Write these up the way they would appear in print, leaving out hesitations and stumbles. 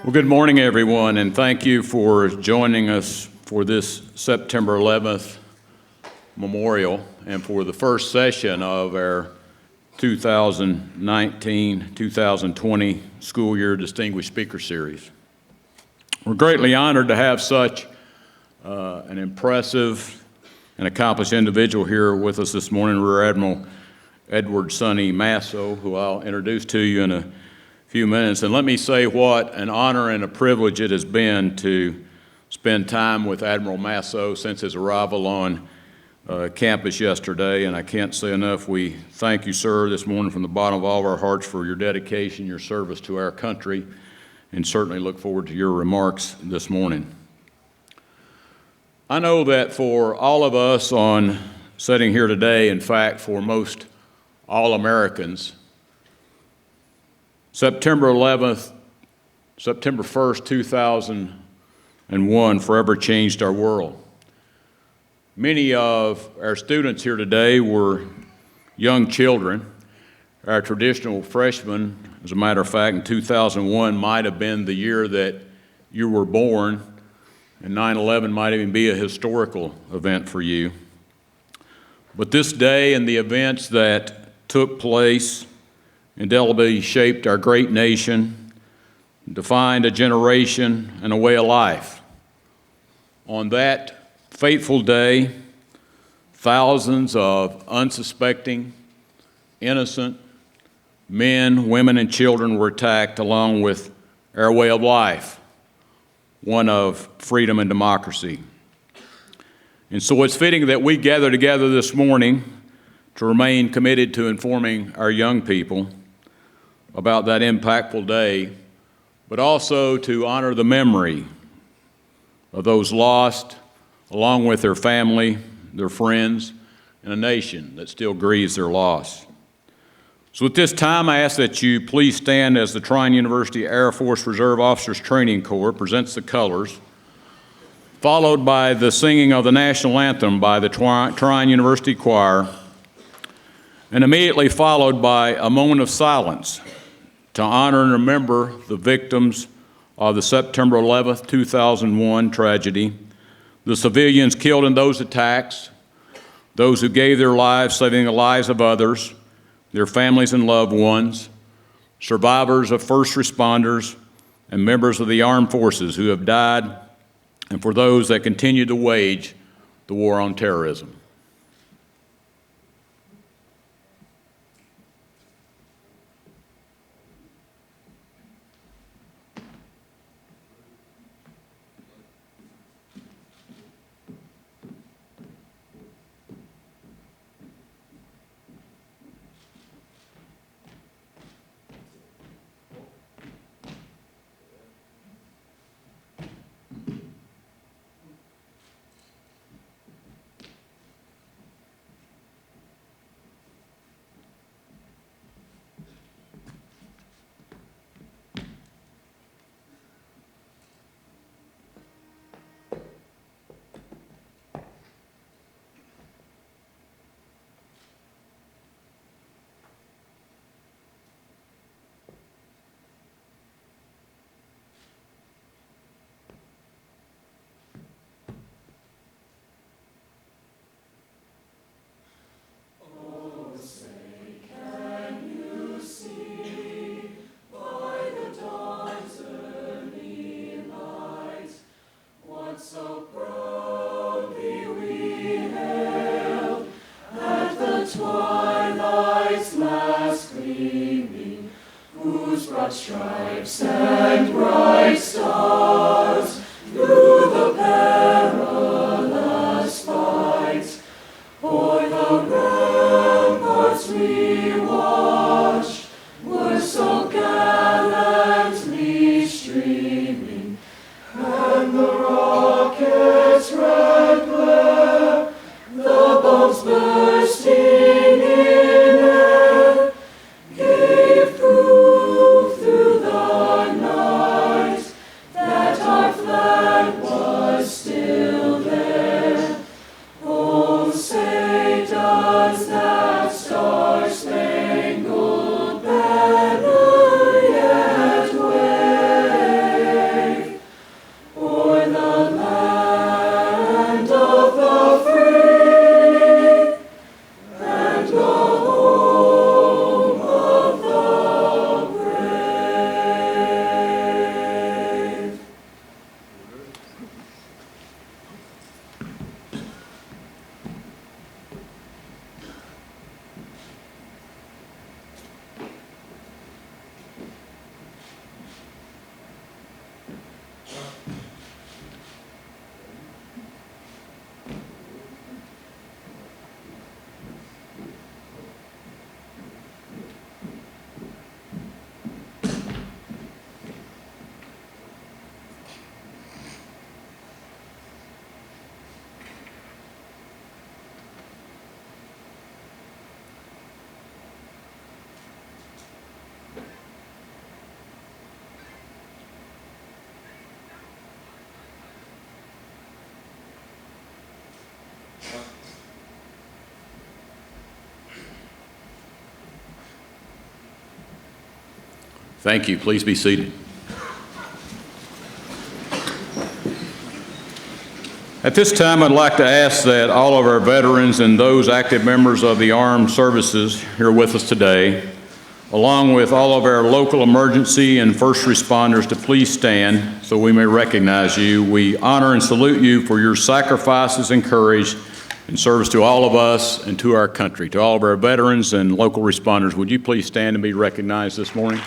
Well, good morning, everyone, and thank you for joining us for this September 11th memorial and for the first session of our 2019-2020 school year Distinguished Speaker Series. We're greatly honored to have such an impressive and accomplished individual here with us this morning, Rear Admiral Edward Sonny Masso, who I'll introduce to you in a few minutes. And let me say what an honor and a privilege it has been to spend time with Admiral Masso since his arrival on campus yesterday. And I can't say enough, we thank you, sir, this morning from the bottom of all of our hearts for your dedication, your service to our country, and certainly look forward to your remarks this morning. I know that for all of us sitting here today, in fact, for most all Americans, September 11th, September 1st, 2001 forever changed our world. Many of our students here today were young children. Our traditional freshmen, as a matter of fact, in 2001 might have been the year that you were born, and 9/11 might even be a historical event for you. But this day and the events that took place indelibly shaped our great nation, defined a generation and a way of life. On that fateful day, thousands of unsuspecting, innocent men, women, and children were attacked along with our way of life, one of freedom and democracy. And so it's fitting that we gather together this morning to remain committed to informing our young people about that impactful day, but also to honor the memory of those lost, along with their family, their friends, and a nation that still grieves their loss. So at this time, I ask that you please stand as the Trine University Air Force Reserve Officers Training Corps presents the colors, followed by the singing of the national anthem by the Trine University Choir, and immediately followed by a moment of silence to honor and remember the victims of the September 11th, 2001 tragedy, the civilians killed in those attacks, those who gave their lives saving the lives of others, their families and loved ones, survivors of first responders, and members of the armed forces who have died, and for those that continue to wage the war on terrorism. Stripes and bright stars through the perilous fight, o'er the ramparts we watched were so gallantly streaming, and the rockets' red glare, the bombs bursting in air, gave proof through the night that our flag Thank you. Please be seated. At this time, I'd like to ask that all of our veterans and those active members of the armed services here with us today, along with all of our local emergency and first responders, to please stand so we may recognize you. We honor and salute you for your sacrifices and courage in service to all of us and to our country. To all of our veterans and local responders, would you please stand and be recognized this morning?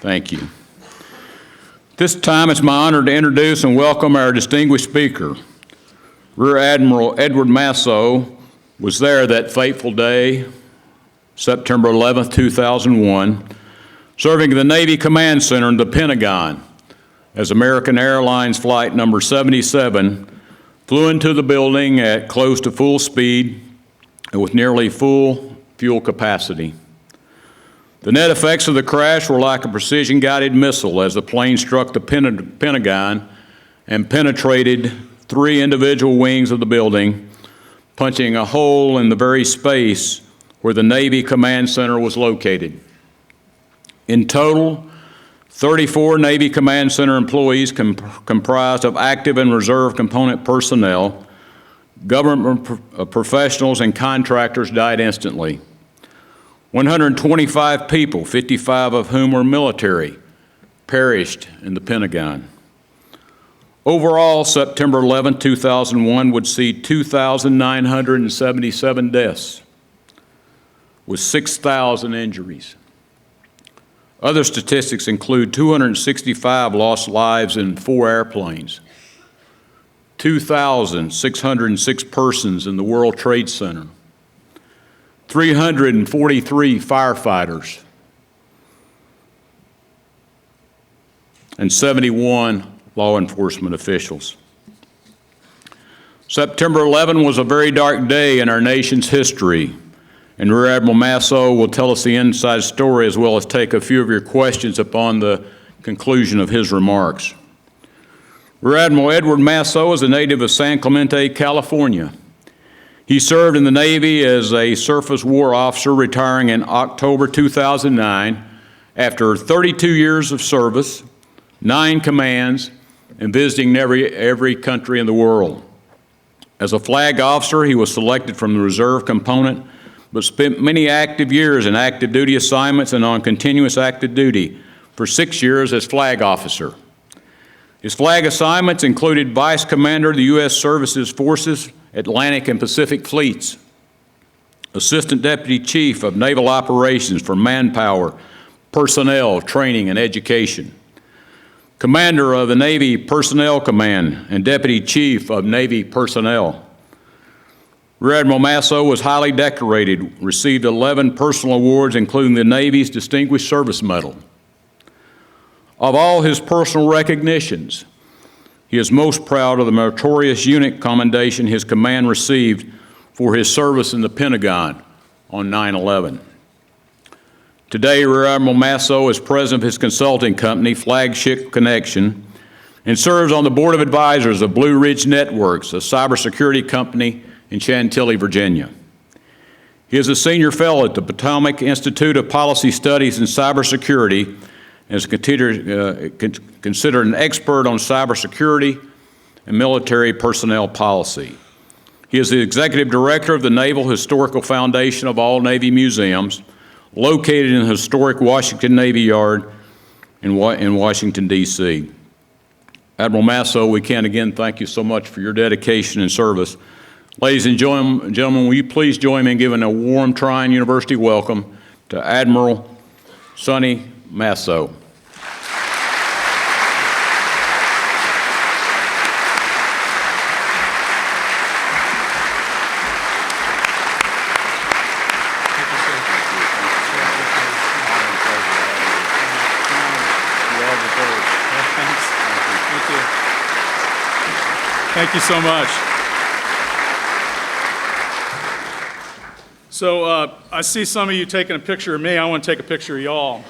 Thank you. This time it's my honor to introduce and welcome our distinguished speaker. Rear Admiral Edward Masso was there that fateful day, September 11th, 2001, serving the Navy Command Center in the Pentagon as American Airlines Flight number 77 flew into the building at close to full speed and with nearly full fuel capacity. The net effects of the crash were like a precision-guided missile as the plane struck the Pentagon and penetrated 3 individual wings of the building, punching a hole in the very space where the Navy Command Center was located. In total, 34 Navy Command Center employees comprised of active and reserve component personnel, government professionals, and contractors died instantly. 125 people, 55 of whom were military, perished in the Pentagon. Overall, September 11, 2001 would see 2,977 deaths with 6,000 injuries. Other statistics include 265 lost lives in 4 airplanes, 2,606 persons in the World Trade Center, 343 firefighters, and 71 law enforcement officials. September 11 was a very dark day in our nation's history, and Rear Admiral Maseo will tell us the inside story as well as take a few of your questions upon the conclusion of his remarks. Rear Admiral Edward Maseo is a native of San Clemente, California. He served in the Navy as a surface war officer, retiring in October 2009 after 32 years of service, 9 commands, and visiting every country in the world. As a flag officer, he was selected from the reserve component, but spent many active years in active duty assignments and on continuous active duty for 6 years as flag officer. His flag assignments included Vice Commander of the U.S. Services Forces, Atlantic and Pacific Fleets, Assistant Deputy Chief of Naval Operations for Manpower, Personnel, Training, and Education, Commander of the Navy Personnel Command and Deputy Chief of Navy Personnel. Rear Admiral Maseo was highly decorated, received 11 personal awards, including the Navy's Distinguished Service Medal. Of all his personal recognitions, he is most proud of the meritorious unit commendation his command received for his service in the Pentagon on 9/11. Today, Rear Admiral Maseo is president of his consulting company, Flagship Connection, and serves on the board of advisors of Blue Ridge Networks, a cybersecurity company in Chantilly, Virginia. He is a senior fellow at the Potomac Institute of Policy Studies in Cybersecurity and is considered an expert on cybersecurity and military personnel policy. He is the executive director of the Naval Historical Foundation of all Navy museums, located in the historic Washington Navy Yard in Washington, D.C. Admiral Maseo, we can again thank you so much for your dedication and service. Ladies and gentlemen, will you please join me in giving a warm Trine University welcome to Admiral Sonny Maseo. Thank you so much. So I see some of you taking a picture of me. I want to take a picture of y'all.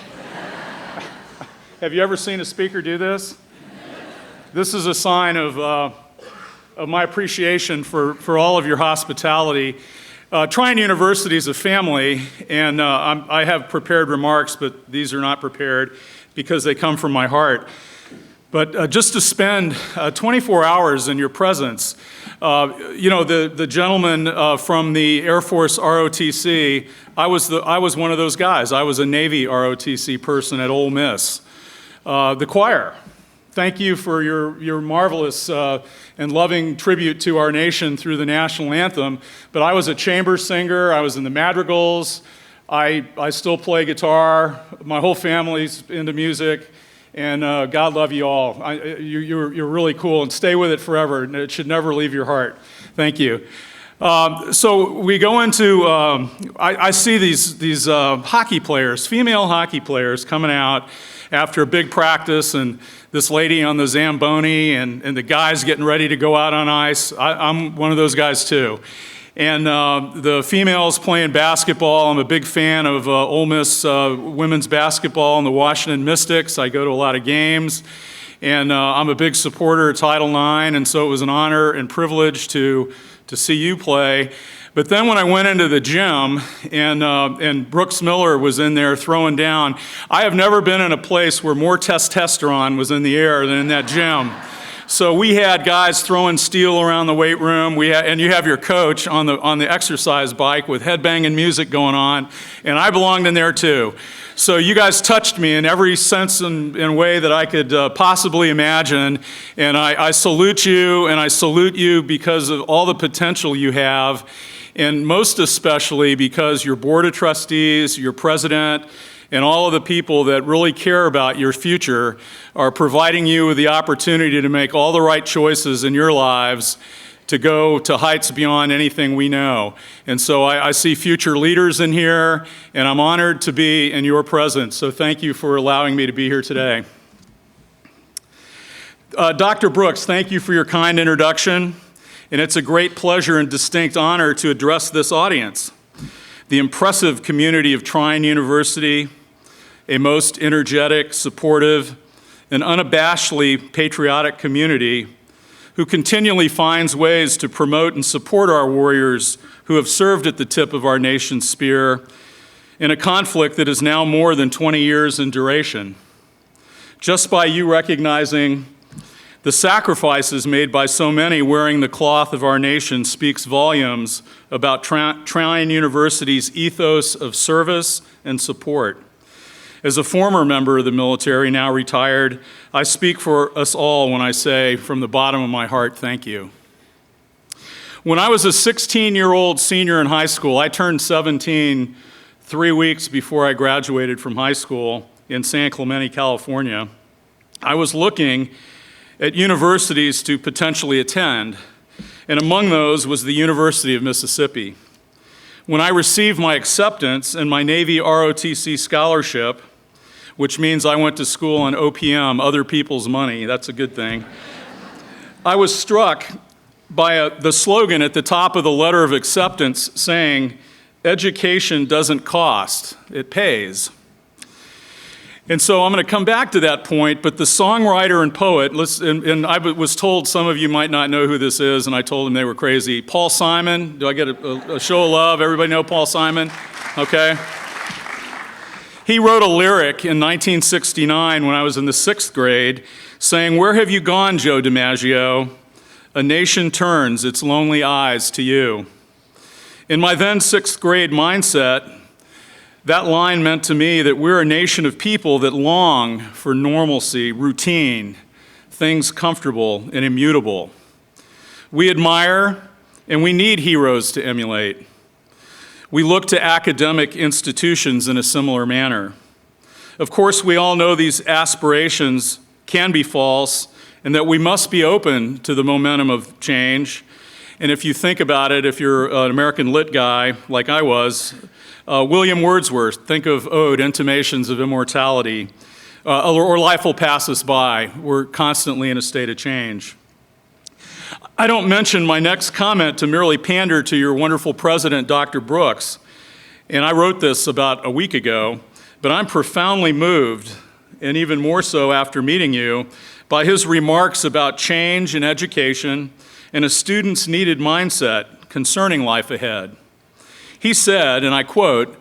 Have you ever seen a speaker do this? This is a sign of my appreciation for all of your hospitality. Trine University is a family, and I have prepared remarks, but these are not prepared because they come from my heart. But just to spend 24 hours in your presence, the gentleman from the Air Force ROTC, I was one of those guys. I was a Navy ROTC person at Ole Miss. The choir, thank you for your marvelous and loving tribute to our nation through the national anthem. But I was a chamber singer. I was in the madrigals. I still play guitar. My whole family's into music. And God love you all. You're really cool, and stay with it forever. It should never leave your heart. Thank you. So we go into, I see these hockey players, female hockey players coming out after a big practice, and this lady on the Zamboni, and the guys getting ready to go out on ice. I'm one of those guys too. And the females playing basketball. I'm a big fan of Ole Miss women's basketball and the Washington Mystics. I go to a lot of games. And I'm a big supporter of Title IX, and so it was an honor and privilege to see you play. But then when I went into the gym, and Brooks Miller was in there throwing down, I have never been in a place where more testosterone was in the air than in that gym. So we had guys throwing steel around the weight room. And you have your coach on the exercise bike with headbanging music going on, and I belonged in there too. So you guys touched me in every sense and way that I could possibly imagine, and I salute you, and I salute you because of all the potential you have, and most especially because your board of trustees, your president, and all of the people that really care about your future are providing you with the opportunity to make all the right choices in your lives to go to heights beyond anything we know. And so I see future leaders in here, and I'm honored to be in your presence. So thank you for allowing me to be here today. Dr. Brooks, thank you for your kind introduction, and it's a great pleasure and distinct honor to address this audience. The impressive community of Trine University, a most energetic, supportive, and unabashedly patriotic community who continually finds ways to promote and support our warriors who have served at the tip of our nation's spear in a conflict that is now more than 20 years in duration. Just by you recognizing the sacrifices made by so many wearing the cloth of our nation speaks volumes about Trine University's ethos of service and support. As a former member of the military, now retired, I speak for us all when I say, from the bottom of my heart, thank you. When I was a 16-year-old senior in high school, I turned 17 3 weeks before I graduated from high school in San Clemente, California. I was looking at universities to potentially attend, and among those was the University of Mississippi. When I received my acceptance and my Navy ROTC scholarship, which means I went to school on OPM, other people's money, that's a good thing, I was struck by the slogan at the top of the letter of acceptance saying, "Education doesn't cost, it pays." And so I'm going to come back to that point, but the songwriter and poet, and I was told some of you might not know who this is, and I told them they were crazy. Paul Simon, do I get a show of love? Everybody know Paul Simon? Okay. He wrote a lyric in 1969 when I was in the 6th grade saying, "Where have you gone, Joe DiMaggio? A nation turns its lonely eyes to you." In my then 6th grade mindset, that line meant to me that we're a nation of people that long for normalcy, routine, things comfortable and immutable. We admire and we need heroes to emulate. We look to academic institutions in a similar manner. Of course, we all know these aspirations can be false and that we must be open to the momentum of change. And if you think about it, if you're an American Lit guy like I was, William Wordsworth, think of Ode, Intimations of Immortality, or Life Will Pass Us By. We're constantly in a state of change. I don't mention my next comment to merely pander to your wonderful president, Dr. Brooks, And I wrote this about a week ago, but I'm profoundly moved, and even more so after meeting you, by his remarks about change in education and a student's needed mindset concerning life ahead. He said, and I quote,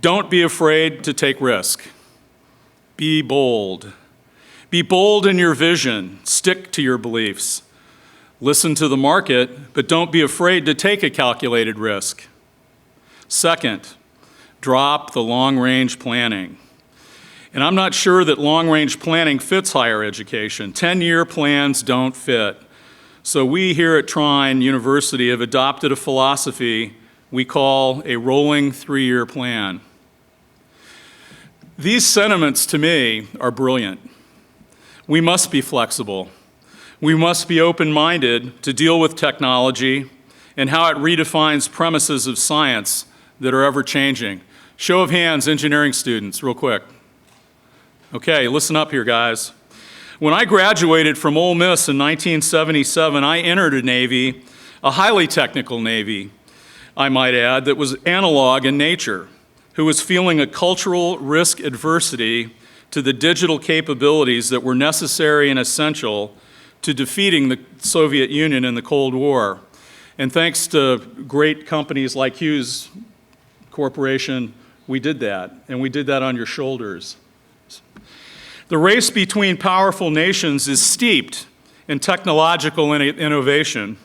"Don't be afraid to take risk. Be bold. Be bold in your vision. Stick to your beliefs. Listen to the market, but don't be afraid to take a calculated risk. Second, drop the long-range planning." And I'm not sure that long-range planning fits higher education. 10-year plans don't fit. So we here at Trine University have adopted a philosophy we call a rolling 3-year plan. These sentiments, to me, are brilliant. We must be flexible. We must be open-minded to deal with technology and how it redefines premises of science that are ever-changing. Show of hands, engineering students, real quick. Okay, listen up here, guys. When I graduated from Ole Miss in 1977, I entered a Navy, a highly technical Navy, I might add, that was analog in nature, who was feeling a cultural risk adversity to the digital capabilities that were necessary and essential to defeating the Soviet Union in the Cold War. And thanks to great companies like Hughes Corporation, we did that, and we did that on your shoulders. The race between powerful nations is steeped in technological innovation,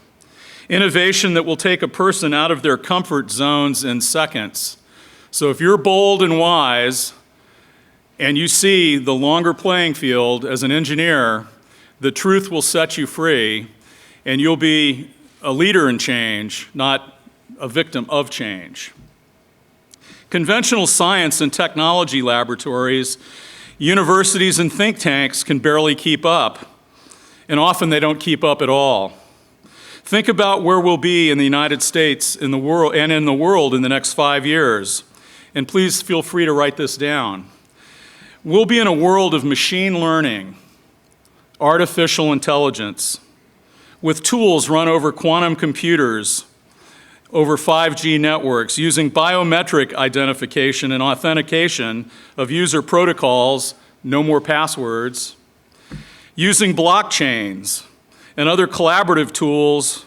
innovation that will take a person out of their comfort zones in seconds. So if you're bold and wise, and you see the longer playing field as an engineer, the truth will set you free, and you'll be a leader in change, not a victim of change. Conventional science and technology laboratories, universities and think tanks can barely keep up, and often they don't keep up at all. Think about where we'll be in the United States, in the world in the next 5 years, and please feel free to write this down. We'll be in a world of machine learning, artificial intelligence, with tools run over quantum computers, over 5G networks, using biometric identification and authentication of user protocols, no more passwords, using blockchains and other collaborative tools,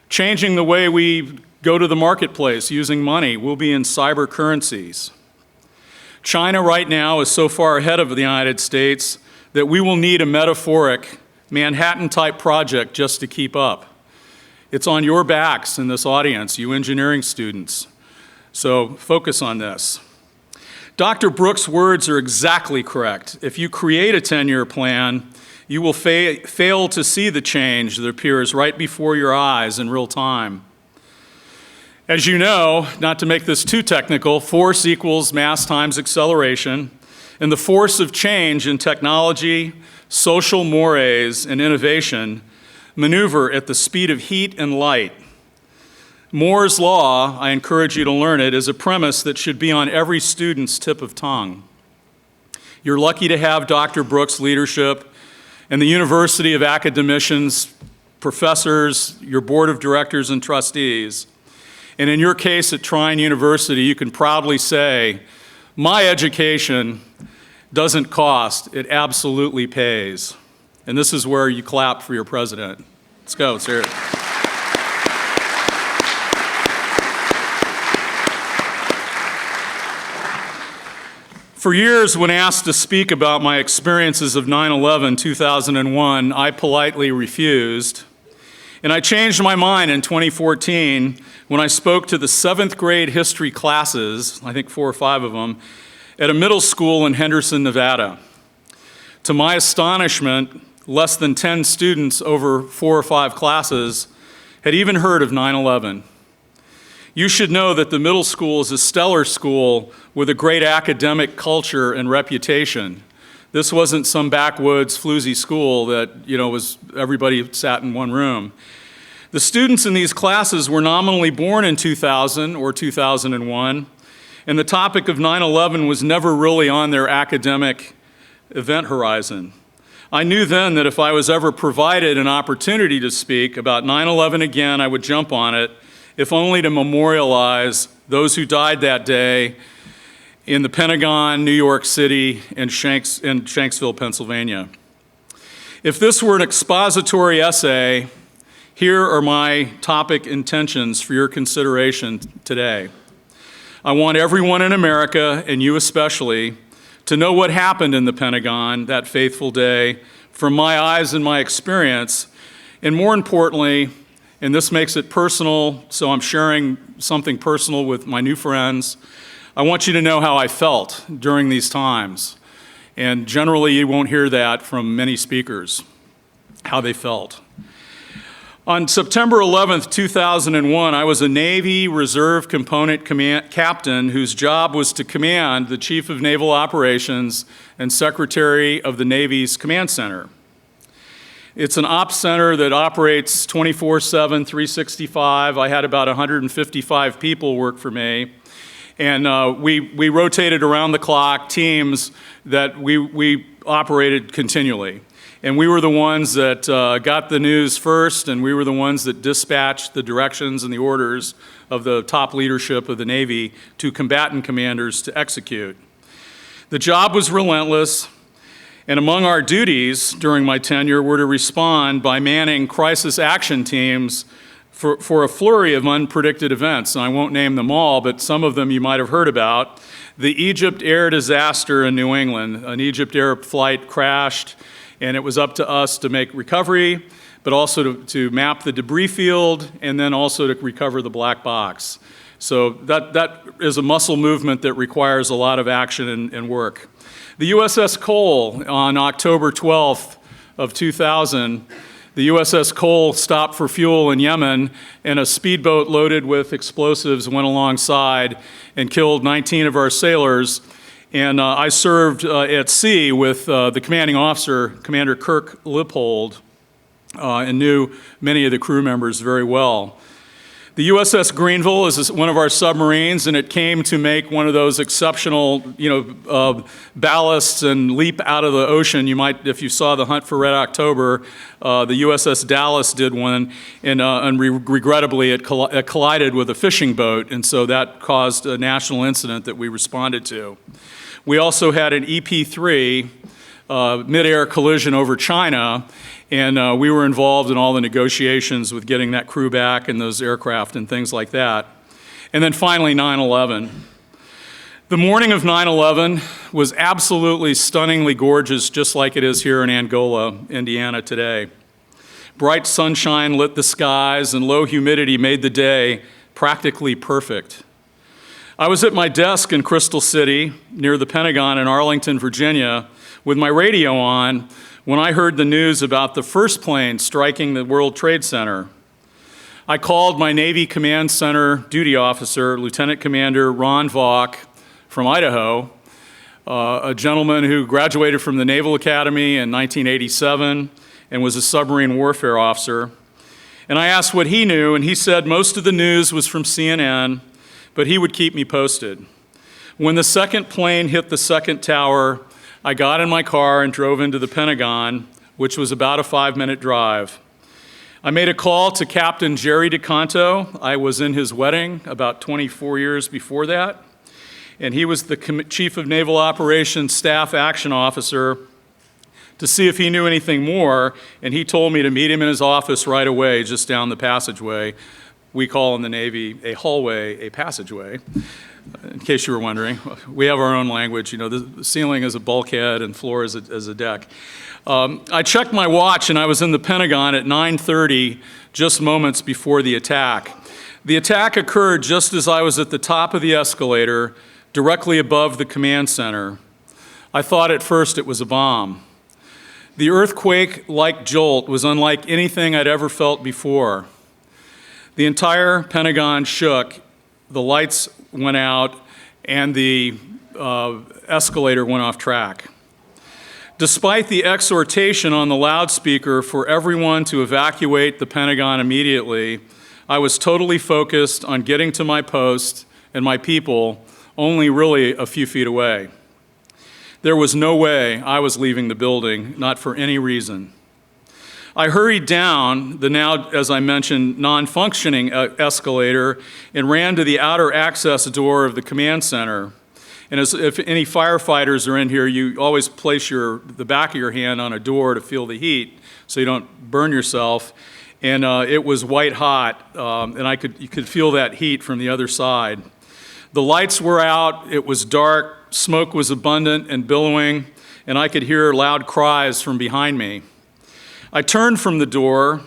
changing the way we go to the marketplace using money. We'll be in cyber currencies. China right now is so far ahead of the United States that we will need a metaphoric Manhattan-type project just to keep up. It's on your backs in this audience, you engineering students. So focus on this. Dr. Brooks' words are exactly correct. If you create a 10-year plan, you will fail to see the change that appears right before your eyes in real time. As you know, not to make this too technical, force equals mass times acceleration, and the force of change in technology, social mores, and innovation maneuver at the speed of heat and light. Moore's law, I encourage you to learn it, is a premise that should be on every student's tip of tongue. You're lucky to have Dr. Brooks' leadership and the University of Academicians, professors, your board of directors and trustees. And in your case at Trine University, you can proudly say, my education doesn't cost, it absolutely pays. And this is where you clap for your president. Let's go, let's hear it. For years, when asked to speak about my experiences of 9/11, 2001, I politely refused. And I changed my mind in 2014 when I spoke to the 7th grade history classes, I think 4 or 5 of them, at a middle school in Henderson, Nevada. To my astonishment, less than 10 students over 4 or 5 classes had even heard of 9/11. You should know that the middle school is a stellar school with a great academic culture and reputation. This wasn't some backwoods floozy school that, was everybody sat in one room. The students in these classes were nominally born in 2000 or 2001, and the topic of 9/11 was never really on their academic event horizon. I knew then that if I was ever provided an opportunity to speak about 9/11 again, I would jump on it if only to memorialize those who died that day in the Pentagon, New York City, and Shanksville, Pennsylvania. If this were an expository essay, here are my topic intentions for your consideration today. I want everyone in America, and you especially, to know what happened in the Pentagon that fateful day from my eyes and my experience, and more importantly, and this makes it personal, so I'm sharing something personal with my new friends, I want you to know how I felt during these times. And generally, you won't hear that from many speakers, how they felt. On September 11th, 2001, I was a Navy Reserve Component captain whose job was to command the Chief of Naval Operations and Secretary of the Navy's Command Center. It's an ops center that operates 24/7, 365. I had about 155 people work for me. And we rotated around the clock teams that we operated continually. And we were the ones that got the news first, and we were the ones that dispatched the directions and the orders of the top leadership of the Navy to combatant commanders to execute. The job was relentless, and among our duties during my tenure were to respond by manning crisis action teams for a flurry of unpredicted events. And I won't name them all, but some of them you might have heard about. The Egypt Air disaster in New England. An Egypt Air flight crashed, and it was up to us to make recovery, but also to map the debris field, and then also to recover the black box. So that is a muscle movement that requires a lot of action and work. The USS Cole on October 12th of 2000, the USS Cole stopped for fuel in Yemen, and a speedboat loaded with explosives went alongside and killed 19 of our sailors. And I served at sea with the commanding officer, Commander Kirk Lippold, and knew many of the crew members very well. The USS Greenville is one of our submarines, and it came to make one of those exceptional, ballasts and leap out of the ocean. You might, if you saw The Hunt for Red October, the USS Dallas did one, and regrettably it collided with a fishing boat, and so that caused a national incident that we responded to. We also had an EP-3 mid-air collision over China, and we were involved in all the negotiations with getting that crew back and those aircraft and things like that. And then finally, 9/11. The morning of 9/11 was absolutely stunningly gorgeous, just like it is here in Angola, Indiana today. Bright sunshine lit the skies, and low humidity made the day practically perfect. I was at my desk in Crystal City, near the Pentagon in Arlington, Virginia, with my radio on, when I heard the news about the first plane striking the World Trade Center. I called my Navy Command Center duty officer, Lieutenant Commander Ron Vaughn from Idaho, a gentleman who graduated from the Naval Academy in 1987 and was a submarine warfare officer. And I asked what he knew, and he said most of the news was from CNN, but he would keep me posted. When the second plane hit the second tower, I got in my car and drove into the Pentagon, which was about a 5-minute drive. I made a call to Captain Jerry DeCanto. I was in his wedding about 24 years before that, and he was the Chief of Naval Operations Staff Action Officer, to see if he knew anything more, and he told me to meet him in his office right away, just down the passageway. We call in the Navy a hallway a passageway. In case you were wondering, we have our own language. The ceiling is a bulkhead and floor is a deck. I checked my watch, and I was in the Pentagon at 9:30, just moments before the attack. The attack occurred just as I was at the top of the escalator, directly above the command center. I thought at first it was a bomb. The earthquake-like jolt was unlike anything I'd ever felt before. The entire Pentagon shook, the lights went out, and the escalator went off track. Despite the exhortation on the loudspeaker for everyone to evacuate the Pentagon immediately, I was totally focused on getting to my post and my people, only really a few feet away. There was no way I was leaving the building, not for any reason. I hurried down the now, as I mentioned, non-functioning escalator and ran to the outer access door of the command center. And if any firefighters are in here, you always place the back of your hand on a door to feel the heat so you don't burn yourself. And it was white hot, and you could feel that heat from the other side. The lights were out, it was dark, smoke was abundant and billowing, and I could hear loud cries from behind me. I turned from the door,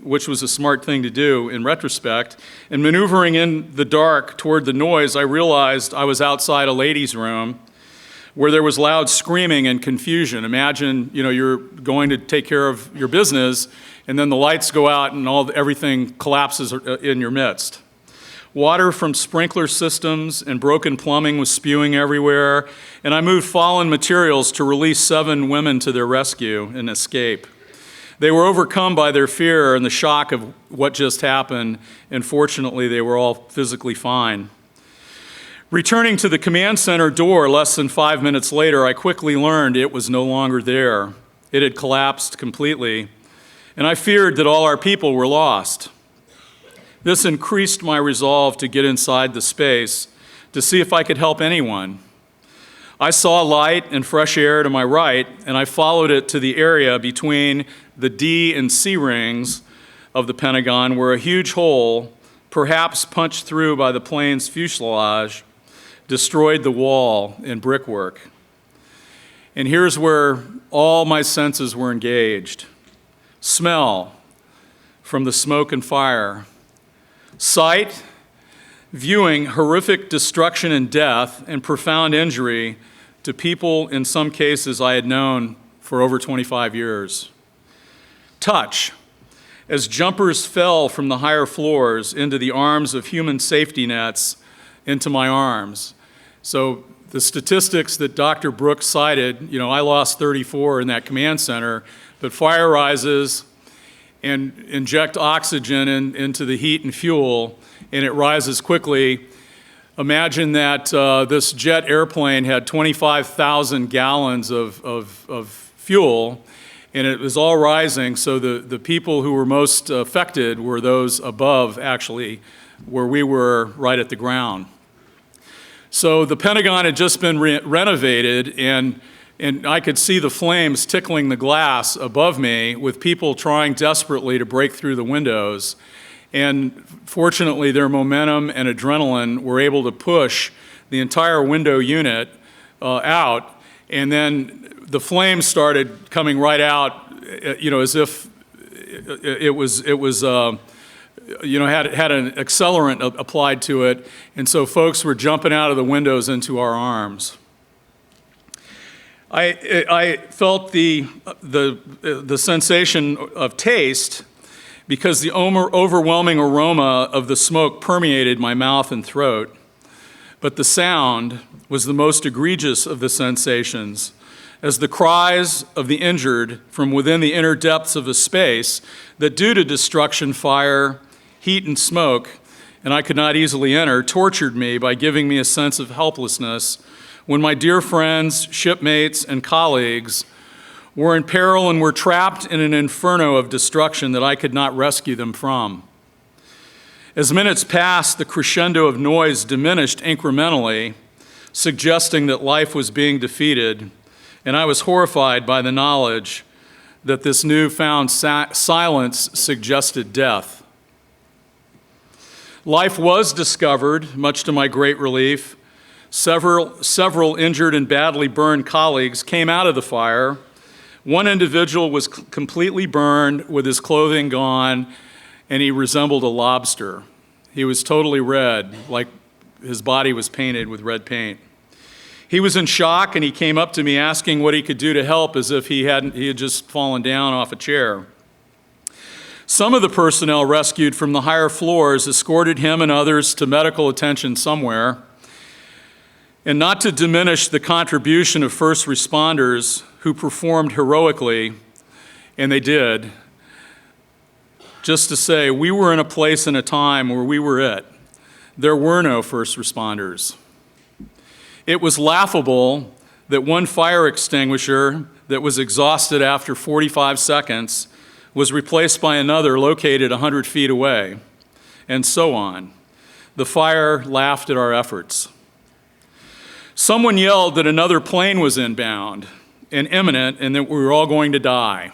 which was a smart thing to do in retrospect, and maneuvering in the dark toward the noise, I realized I was outside a ladies' room where there was loud screaming and confusion. Imagine, you're going to take care of your business, and then the lights go out and everything collapses in your midst. Water from sprinkler systems and broken plumbing was spewing everywhere, and I moved fallen materials to release 7 women to their rescue and escape. They were overcome by their fear and the shock of what just happened, and fortunately, they were all physically fine. Returning to the command center door less than 5 minutes later, I quickly learned it was no longer there. It had collapsed completely, and I feared that all our people were lost. This increased my resolve to get inside the space to see if I could help anyone. I saw light and fresh air to my right, and I followed it to the area between the D and C rings of the Pentagon, where a huge hole, perhaps punched through by the plane's fuselage, destroyed the wall and brickwork. And here's where all my senses were engaged. Smell from the smoke and fire. Sight, viewing horrific destruction and death and profound injury to people, in some cases, I had known for over 25 years. Touch, as jumpers fell from the higher floors into the arms of human safety nets into my arms. So the statistics that Dr. Brooks cited, I lost 34 in that command center, but fire rises and inject oxygen into the heat and fuel, and it rises quickly. Imagine that this jet airplane had 25,000 gallons of fuel, and it was all rising, so the people who were most affected were those above, actually, where we were right at the ground. So the Pentagon had just been renovated, and I could see the flames tickling the glass above me with people trying desperately to break through the windows. And fortunately, their momentum and adrenaline were able to push the entire window unit out, and then the flames started coming right out, as if it was had an accelerant applied to it, and so folks were jumping out of the windows into our arms. I felt the sensation of taste because the overwhelming aroma of the smoke permeated my mouth and throat. But the sound was the most egregious of the sensations, as the cries of the injured from within the inner depths of a space that, due to destruction, fire, heat, and smoke, and I could not easily enter, tortured me by giving me a sense of helplessness when my dear friends, shipmates, and colleagues were in peril and were trapped in an inferno of destruction that I could not rescue them from. As minutes passed, the crescendo of noise diminished incrementally, suggesting that life was being defeated, and I was horrified by the knowledge that this newfound silence suggested death. Life was discovered, much to my great relief. Several injured and badly burned colleagues came out of the fire. One individual was completely burned with his clothing gone, and he resembled a lobster. He was totally red, like his body was painted with red paint. He was in shock, and he came up to me asking what he could do to help, as if he had just fallen down off a chair. Some of the personnel rescued from the higher floors escorted him and others to medical attention somewhere. And not to diminish the contribution of first responders who performed heroically, and they did, just to say, we were in a place and a time where we were it. There were no first responders. It was laughable that one fire extinguisher that was exhausted after 45 seconds was replaced by another located 100 feet away, and so on. The fire laughed at our efforts. Someone yelled that another plane was inbound and imminent and that we were all going to die.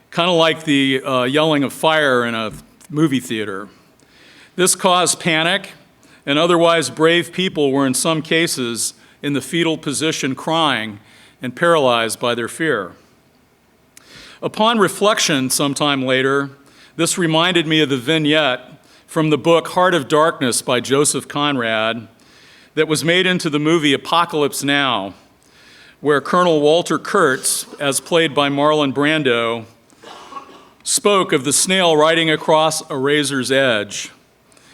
Kind of like the yelling of fire in a movie theater. This caused panic, and otherwise brave people were in some cases in the fetal position crying and paralyzed by their fear. Upon reflection sometime later, this reminded me of the vignette from the book Heart of Darkness by Joseph Conrad that was made into the movie Apocalypse Now, where Colonel Walter Kurtz, as played by Marlon Brando, spoke of the snail riding across a razor's edge.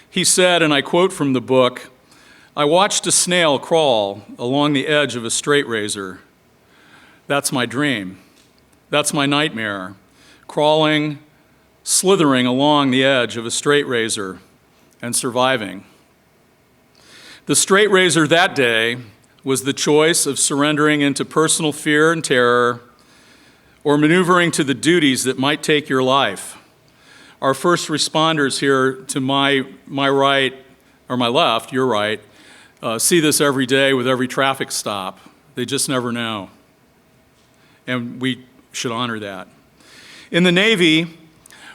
He said, and I quote from the book, "I watched a snail crawl along the edge of a straight razor. That's my dream. That's my nightmare, crawling, slithering along the edge of a straight razor and surviving." The straight razor that day was the choice of surrendering into personal fear and terror or maneuvering to the duties that might take your life. Our first responders here to my right, or my left, your right, see this every day with every traffic stop. They just never know. And we should honor that. In the Navy,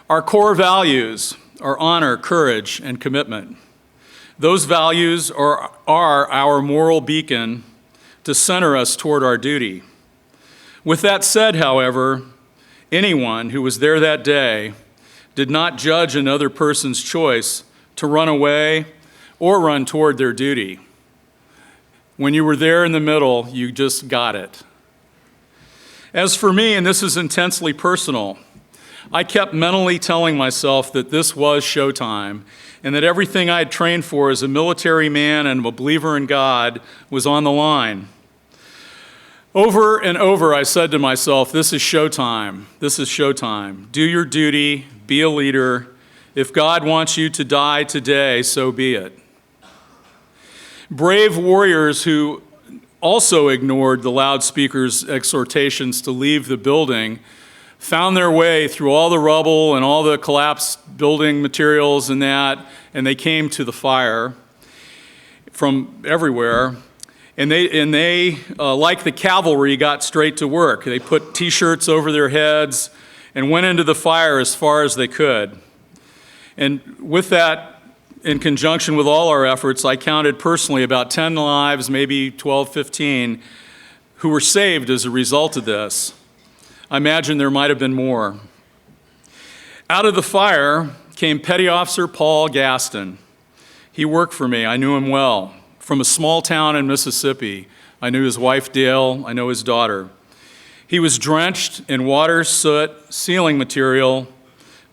our core values are honor, courage, and commitment. Those values are our moral beacon to center us toward our duty. With that said, however, anyone who was there that day did not judge another person's choice to run away or run toward their duty. When you were there in the middle, you just got it. As for me, and this is intensely personal, I kept mentally telling myself that this was showtime and that everything I had trained for as a military man and a believer in God was on the line. Over and over, I said to myself, this is showtime. This is showtime. Do your duty, be a leader. If God wants you to die today, so be it. Brave warriors who also ignored the loudspeaker's exhortations to leave the building found their way through all the rubble and all the collapsed building materials and they came to the fire from everywhere. And they like the cavalry, got straight to work. They put T-shirts over their heads and went into the fire as far as they could. And with that, in conjunction with all our efforts, I counted personally about 10 lives, maybe 12, 15, who were saved as a result of this. I imagine there might have been more. Out of the fire came Petty Officer Paul Gaston. He worked for me. I knew him well. From a small town in Mississippi. I knew his wife, Dale. I know his daughter. He was drenched in water, soot, ceiling material,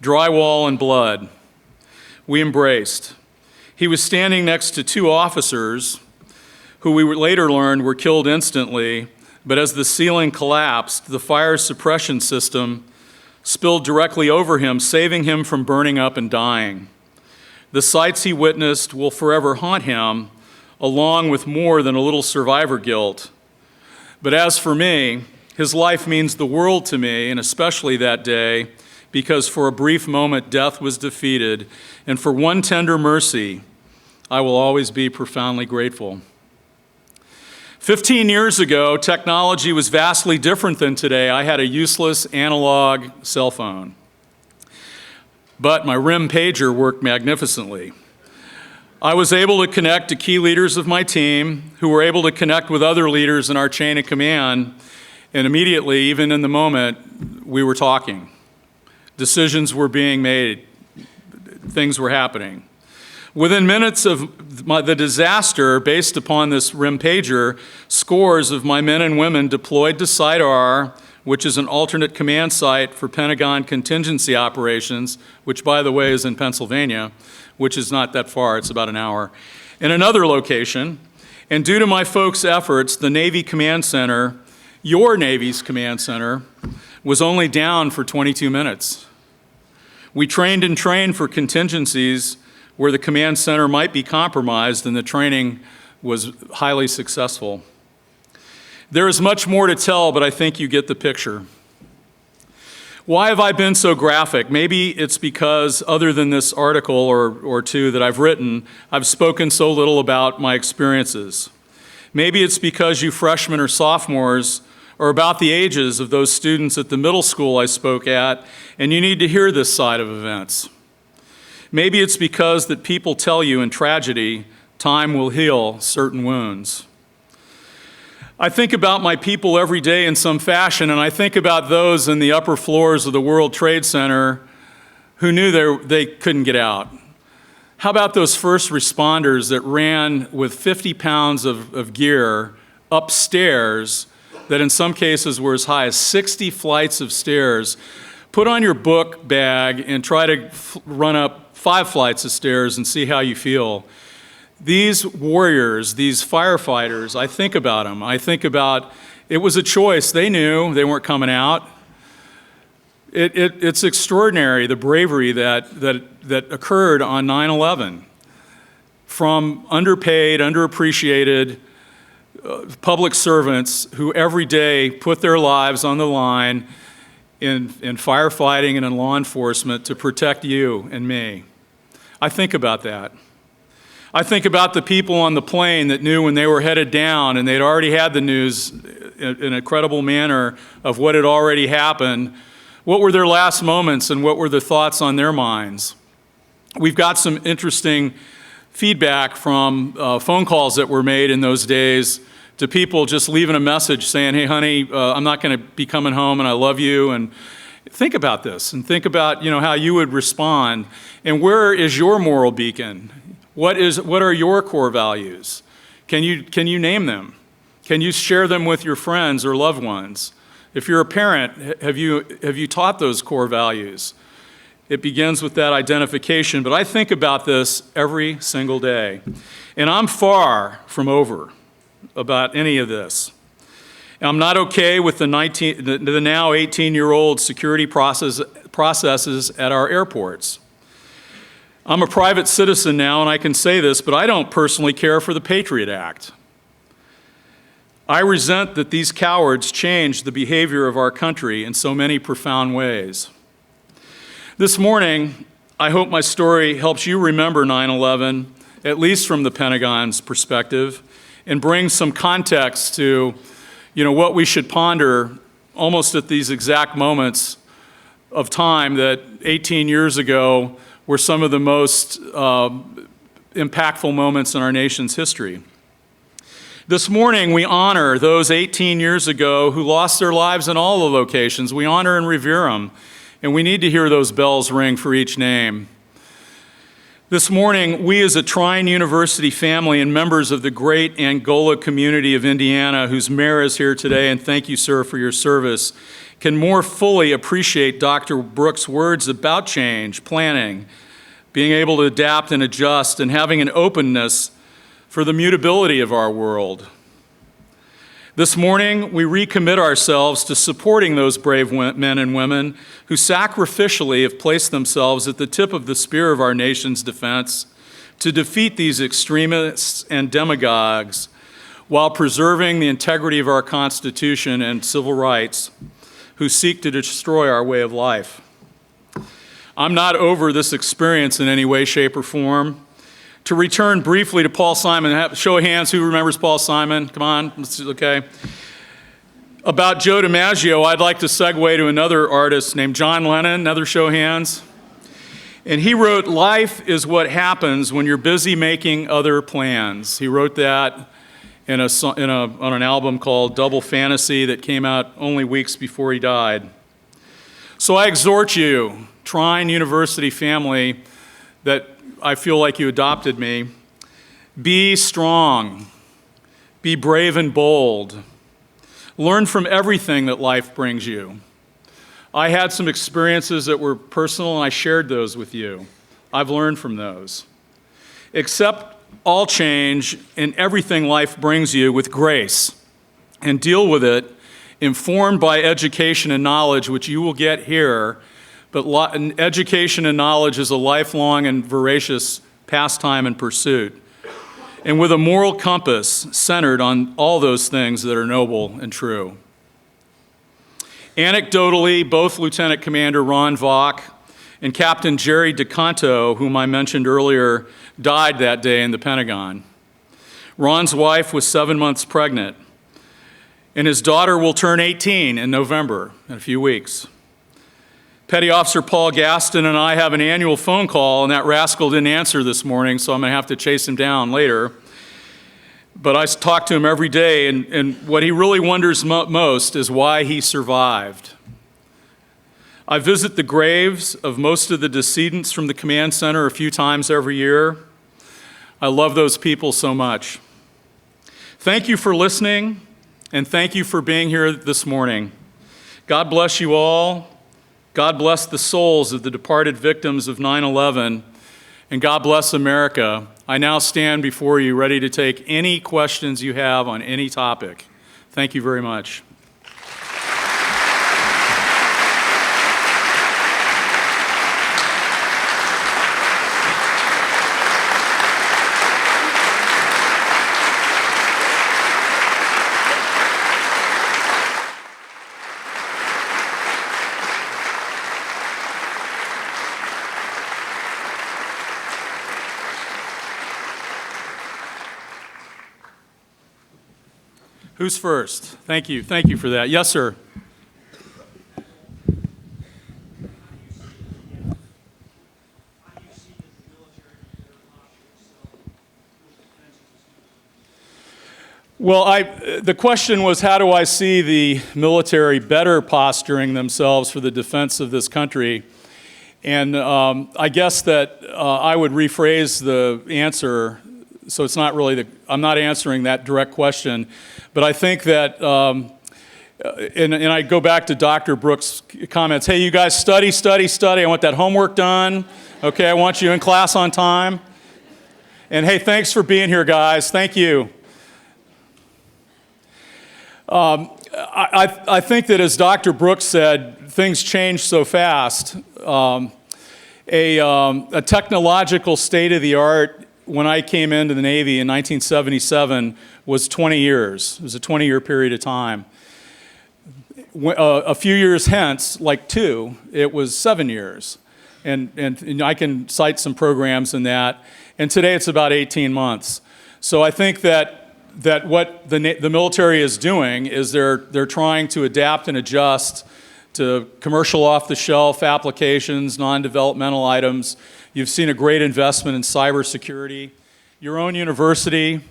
drywall, and blood. We embraced. He was standing next to two officers who we later learned were killed instantly, but as the ceiling collapsed, the fire suppression system spilled directly over him, saving him from burning up and dying. The sights he witnessed will forever haunt him, along with more than a little survivor guilt. But as for me, his life means the world to me, and especially that day, because for a brief moment death was defeated, and for one tender mercy, I will always be profoundly grateful. 15 years ago, technology was vastly different than today. I had a useless analog cell phone. But my RIM pager worked magnificently. I was able to connect to key leaders of my team who were able to connect with other leaders in our chain of command, and immediately, even in the moment, we were talking. Decisions were being made. Things were happening. Within minutes of the disaster, based upon this RIM pager, scores of my men and women deployed to Site R, which is an alternate command site for Pentagon contingency operations, which, by the way, is in Pennsylvania, which is not that far, it's about an hour, in another location. And due to my folks' efforts, the Navy Command Center, your Navy's Command Center, was only down for 22 minutes. We trained and trained for contingencies where the command center might be compromised, and the training was highly successful. There is much more to tell, but I think you get the picture. Why have I been so graphic? Maybe it's because, other than this article or two that I've written, I've spoken so little about my experiences. Maybe it's because you freshmen or sophomores are about the ages of those students at the middle school I spoke at, and you need to hear this side of events. Maybe it's because that people tell you in tragedy, time will heal certain wounds. I think about my people every day in some fashion, and I think about those in the upper floors of the World Trade Center who knew they couldn't get out. How about those first responders that ran with 50 pounds of gear upstairs that in some cases were as high as 60 flights of stairs? Put on your book bag and try to run up 5 flights of stairs and see how you feel. These warriors, these firefighters, I think about them. I think about, it was a choice. They knew they weren't coming out. It's extraordinary, the bravery that occurred on 9/11 from underpaid, underappreciated public servants who every day put their lives on the line in firefighting and in law enforcement to protect you and me. I think about that. I think about the people on the plane that knew when they were headed down and they'd already had the news in a credible manner of what had already happened. What were their last moments and what were the thoughts on their minds? We've got some interesting feedback from phone calls that were made in those days to people just leaving a message saying, hey, honey, I'm not going to be coming home and I love you. And think about this and think about, how you would respond. And where is your moral beacon? What are your core values? Can you name them? Can you share them with your friends or loved ones? If you're a parent, have you taught those core values? It begins with that identification, but I think about this every single day. And I'm far from over about any of this. I'm not okay with the now 18-year-old security processes at our airports. I'm a private citizen now, and I can say this, but I don't personally care for the Patriot Act. I resent that these cowards changed the behavior of our country in so many profound ways. This morning, I hope my story helps you remember 9/11, at least from the Pentagon's perspective, and brings some context to, what we should ponder almost at these exact moments of time that 18 years ago were some of the most impactful moments in our nation's history. This morning, we honor those 18 years ago who lost their lives in all the locations. We honor and revere them, and we need to hear those bells ring for each name. This morning, we as a Trine University family and members of the great Angola community of Indiana, whose mayor is here today, and thank you, sir, for your service, can more fully appreciate Dr. Brooks' words about change, planning, being able to adapt and adjust, and having an openness for the mutability of our world. This morning, we recommit ourselves to supporting those brave men and women who sacrificially have placed themselves at the tip of the spear of our nation's defense to defeat these extremists and demagogues while preserving the integrity of our Constitution and civil rights, who seek to destroy our way of life. I'm not over this experience in any way, shape, or form. To return briefly to Paul Simon, show of hands, who remembers Paul Simon? Come on, okay. About Joe DiMaggio, I'd like to segue to another artist named John Lennon, another show of hands. And he wrote, "Life is what happens when you're busy making other plans." He wrote that on an album called Double Fantasy that came out only weeks before he died. So I exhort you, Trine University family, that I feel like you adopted me, be strong, be brave and bold. Learn from everything that life brings you. I had some experiences that were personal, and I shared those with you. I've learned from those. Accept all change and everything life brings you with grace, and deal with it informed by education and knowledge, which you will get here. But education and knowledge is a lifelong and voracious pastime and pursuit, and with a moral compass centered on all those things that are noble and true. Anecdotally, both Lieutenant Commander Ron Vaughn and Captain Jerry DeCanto, whom I mentioned earlier, died that day in the Pentagon. Ron's wife was 7 months pregnant, and his daughter will turn 18 in November, in a few weeks. Petty Officer Paul Gaston and I have an annual phone call, and that rascal didn't answer this morning, so I'm going to have to chase him down later. But I talk to him every day, and what he really wonders most is why he survived. I visit the graves of most of the decedents from the command center a few times every year. I love those people so much. Thank you for listening, and thank you for being here this morning. God bless you all. God bless the souls of the departed victims of 9/11, and God bless America. I now stand before you ready to take any questions you have on any topic. Thank you very much. Who's first? Thank you. Thank you for that. Yes, sir. Well, the question was, how do I see the military better posturing themselves for the defense of this country? And I guess that I would rephrase the answer, so it's not really I'm not answering that direct question, but I think that, and I go back to Dr. Brooks' comments, hey, you guys study, I want that homework done, okay, I want you in class on time, and hey, thanks for being here, guys, thank you. I think that, as Dr. Brooks said, things change so fast. A technological state-of-the-art when I came into the Navy in 1977 was 20 years. It was a 20-year period of time. A few years hence, like 2, it was 7 years. And I can cite some programs in that. And today it's about 18 months. So I think that what the military is doing is they're trying to adapt and adjust to commercial off-the-shelf applications, non-developmental items. You've seen a great investment in cybersecurity. Your own university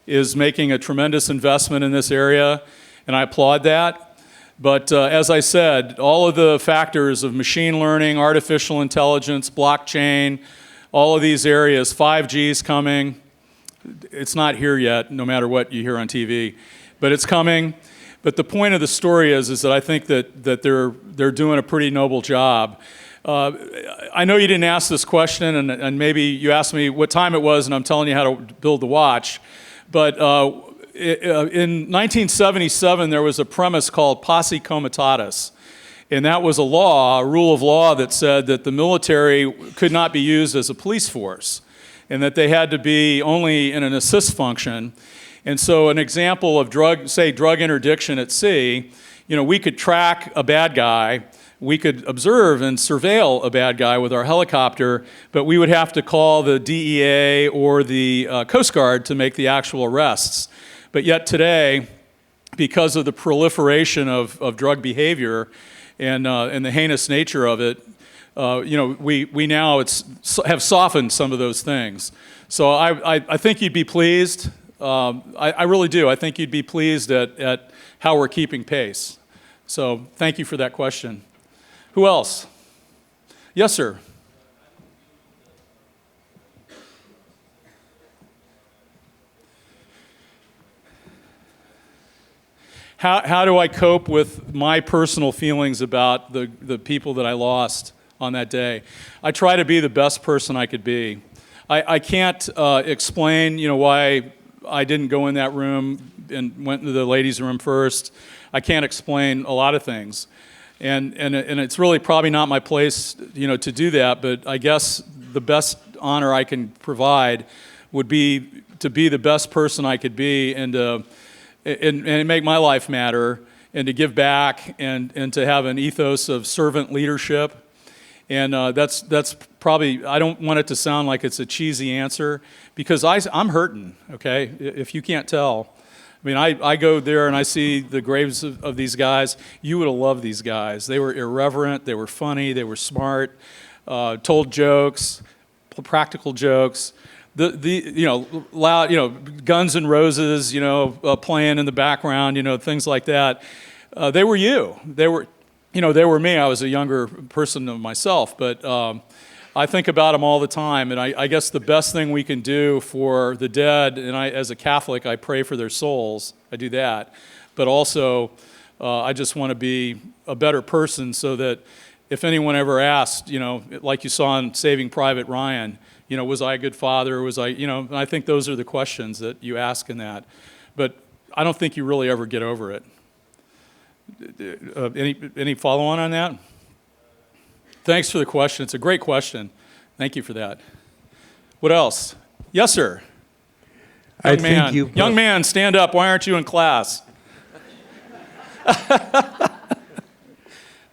is making a tremendous investment in this area, and I applaud that. But as I said, all of the factors of machine learning, artificial intelligence, blockchain, all of these areas, 5G is coming. It's not here yet, no matter what you hear on TV, but it's coming. But the point of the story is that I think that they're doing a pretty noble job. I know you didn't ask this question, and maybe you asked me what time it was, and I'm telling you how to build the watch. But in 1977, there was a premise called posse comitatus, and that was a law, a rule of law that said that the military could not be used as a police force, and that they had to be only in an assist function. And so an example of drug interdiction at sea, we could track a bad guy, we could observe and surveil a bad guy with our helicopter, but we would have to call the DEA or the Coast Guard to make the actual arrests. But yet today, because of the proliferation of drug behavior and the heinous nature of it, we now have softened some of those things. So I think you'd be pleased. I really do. I think you'd be pleased at how we're keeping pace. So thank you for that question. Who else? Yes, sir. How do I cope with my personal feelings about the people that I lost on that day? I try to be the best person I could be. I can't explain, why I didn't go in that room and went into the ladies' room first. I can't explain a lot of things. And it's really probably not my place, to do that, but I guess the best honor I can provide would be to be the best person I could be and make my life matter and to give back and to have an ethos of servant leadership. And that's probably, I don't want it to sound like it's a cheesy answer, because I'm hurting, okay, if you can't tell. I mean, I go there and I see the graves of these guys. You would have loved these guys. They were irreverent, they were funny, they were smart, told jokes, practical jokes. Loud, Guns N' Roses, playing in the background, things like that. They were you. They were me. I was a younger person than myself, but I think about them all the time, and I guess the best thing we can do for the dead, and as a Catholic, I pray for their souls. I do that. But also, I just want to be a better person so that if anyone ever asked, like you saw in Saving Private Ryan, was I a good father? Was I, and I think those are the questions that you ask in that. But I don't think you really ever get over it. Any follow-on on that? Thanks for the question. It's a great question. Thank you for that. What else? Yes, sir. Young man, stand up. Why aren't you in class?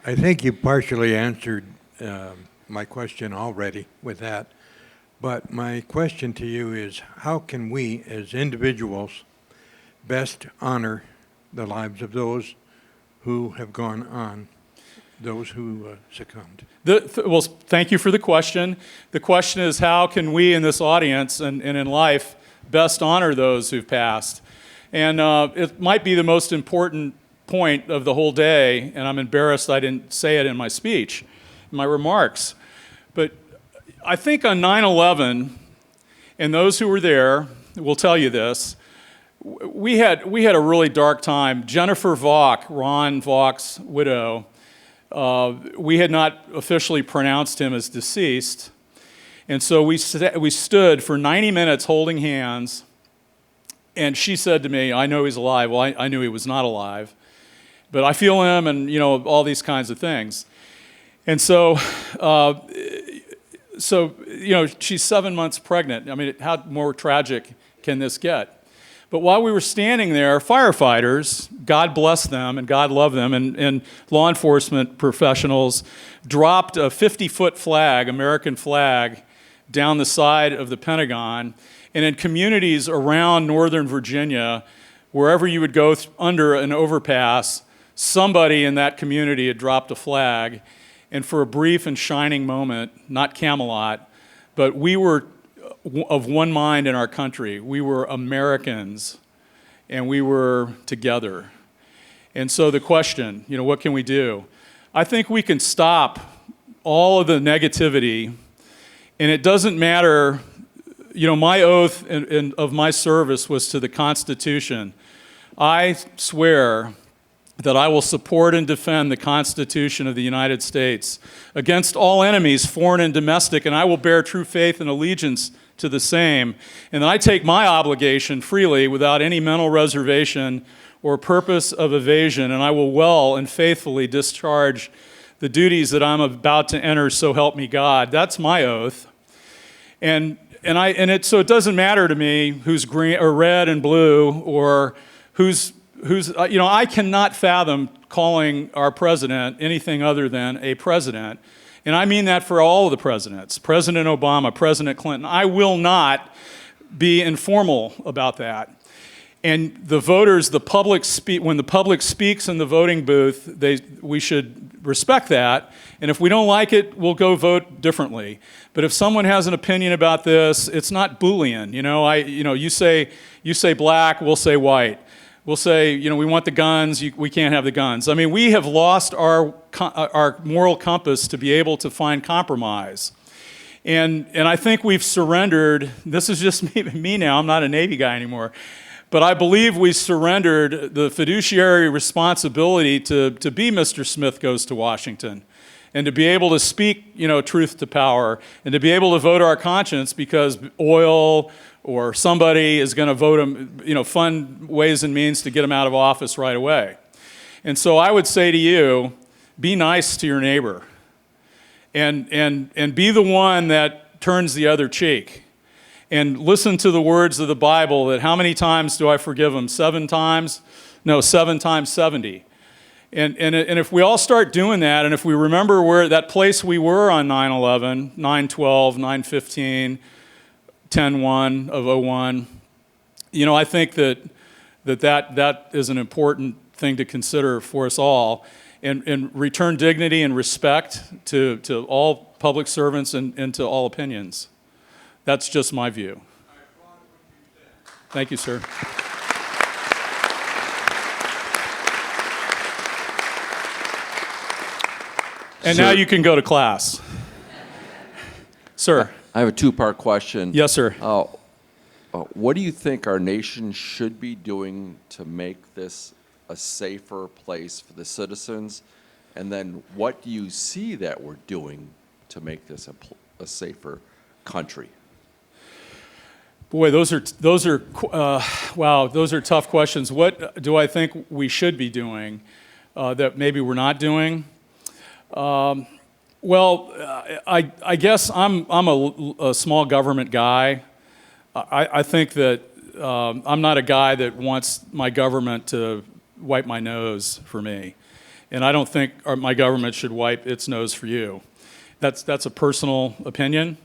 I think you partially answered my question already with that. But my question to you is, how can we as individuals best honor the lives of those who have gone on, those who succumbed? Well, thank you for the question. The question is, how can we in this audience and in life best honor those who've passed? And it might be the most important point of the whole day, and I'm embarrassed I didn't say it in my speech, in my remarks. But I think on 9/11, and those who were there will tell you this, we had a really dark time. Jennifer Vaughn, Ron Vaugh's widow, we had not officially pronounced him as deceased, and so we stood for 90 minutes holding hands, and she said to me, "I know he's alive." Well, I knew he was not alive, but I feel him, and all these kinds of things. And so, she's 7 months pregnant. I mean, how more tragic can this get? But while we were standing there, firefighters, God bless them and God love them, and law enforcement professionals dropped a 50-foot flag, American flag, down the side of the Pentagon. And in communities around Northern Virginia, wherever you would go under an overpass, somebody in that community had dropped a flag. And for a brief and shining moment, not Camelot, but we were of one mind in our country. We were Americans, and we were together. And so the question, what can we do? I think we can stop all of the negativity, and it doesn't matter, my oath of my service was to the Constitution. I swear that I will support and defend the Constitution of the United States against all enemies, foreign and domestic, and I will bear true faith and allegiance to the same. And I take my obligation freely without any mental reservation or purpose of evasion, and I will well and faithfully discharge the duties that I'm about to enter, so help me God. That's my oath. So it doesn't matter to me who's green or red and blue, or who's I cannot fathom calling our president anything other than a president. And I mean that for all of the presidents, President Obama, President Clinton. I will not be informal about that. And the voters, when the public speaks in the voting booth, we should respect that. And if we don't like it, we'll go vote differently. But if someone has an opinion about this, it's not Boolean. You say black, we'll say white. We'll say, we want the guns, we can't have the guns. I mean, we have lost our moral compass to be able to find compromise. And I think we've surrendered. This is just me now, I'm not a Navy guy anymore. But I believe we surrendered the fiduciary responsibility to be Mr. Smith Goes to Washington, and to be able to speak, truth to power, and to be able to vote our conscience because oil or somebody is going to vote them, fund ways and means to get them out of office right away. And so I would say to you, be nice to your neighbor, and be the one that turns the other cheek. And listen to the words of the Bible that how many times do I forgive them? 7 times? No, 7 times 70. And if we all start doing that, and if we remember where that place we were on 9/11, 9/12, 9/15, 10/1 of '01, I think that is an important thing to consider for us all, and return dignity and respect to all public servants and to all opinions. That's just my view. Thank you, sir. And now you can go to class. Sir. I have a two-part question. Yes, sir. What do you think our nation should be doing to make this a safer place for the citizens? And then what do you see that we're doing to make this a safer country? Boy, those are wow, those are tough questions. What do I think we should be doing that maybe we're not doing? Well, I guess I'm a small government guy. I think that I'm not a guy that wants my government to wipe my nose for me, and I don't think my government should wipe its nose for you. That's a personal opinion.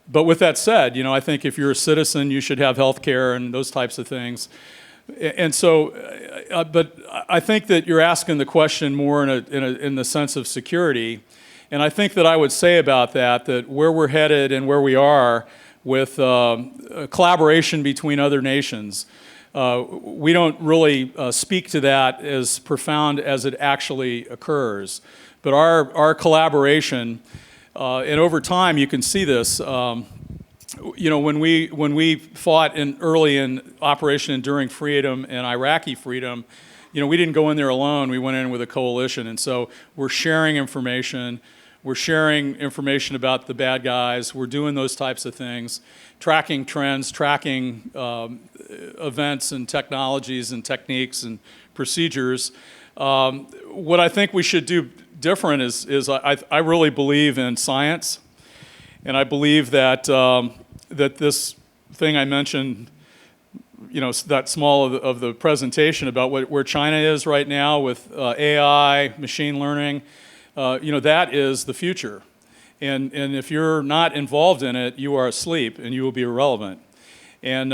But with that said, I think if you're a citizen, you should have health care and those types of things. And so, but I think that you're asking the question more in the sense of security. And I think that I would say about that where we're headed and where we are with collaboration between other nations, we don't really speak to that as profound as it actually occurs. But our collaboration, and over time you can see this, when we fought early in Operation Enduring Freedom and Iraqi Freedom, we didn't go in there alone. We went in with a coalition, and so we're sharing information. We're sharing information about the bad guys. We're doing those types of things, tracking trends, tracking events and technologies and techniques and procedures. What I think we should do different is I really believe in science, and I believe that that this thing I mentioned, that small of the presentation about where China is right now with AI, machine learning, that is the future. And if you're not involved in it, you are asleep and you will be irrelevant. And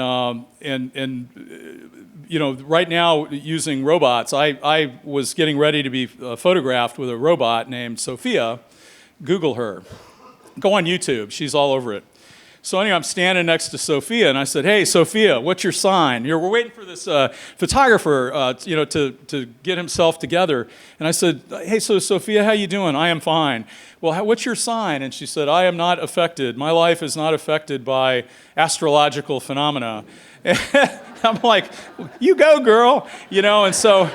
right now using robots, I was getting ready to be photographed with a robot named Sophia. Google her. Go on YouTube. She's all over it. So anyway, I'm standing next to Sophia, and I said, "Hey, Sophia, what's your sign?" We're waiting for this photographer, to get himself together. And I said, "Hey, so Sophia, how you doing?" "I am fine." "Well, what's your sign?" And she said, "I am not affected. My life is not affected by astrological phenomena." And I'm like, "You go, girl," And so,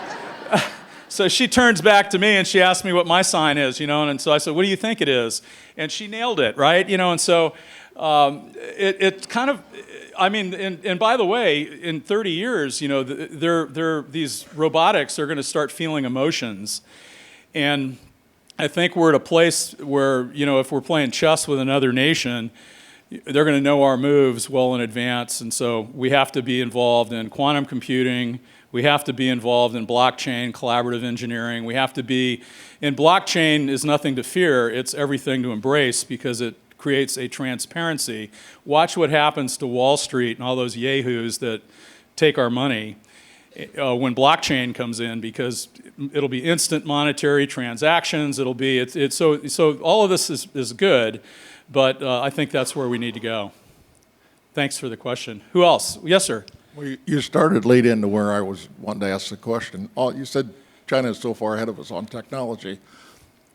so she turns back to me and she asked me what my sign is, And so I said, "What do you think it is?" And she nailed it, right? And so. It kind of, and by the way, in 30 years, these robotics are going to start feeling emotions. And I think we're at a place where, if we're playing chess with another nation, they're going to know our moves well in advance. And so we have to be involved in quantum computing. We have to be involved in blockchain, collaborative engineering. We have to be, and blockchain is nothing to fear. It's everything to embrace because it creates a transparency. Watch what happens to Wall Street and all those yahoos that take our money when blockchain comes in, because it'll be instant monetary transactions. It'll be so all of this is good, but I think that's where we need to go. Thanks for the question. Who else? Yes, sir. Well, you started lead into where I was wanting to ask the question. You said China is so far ahead of us on technology.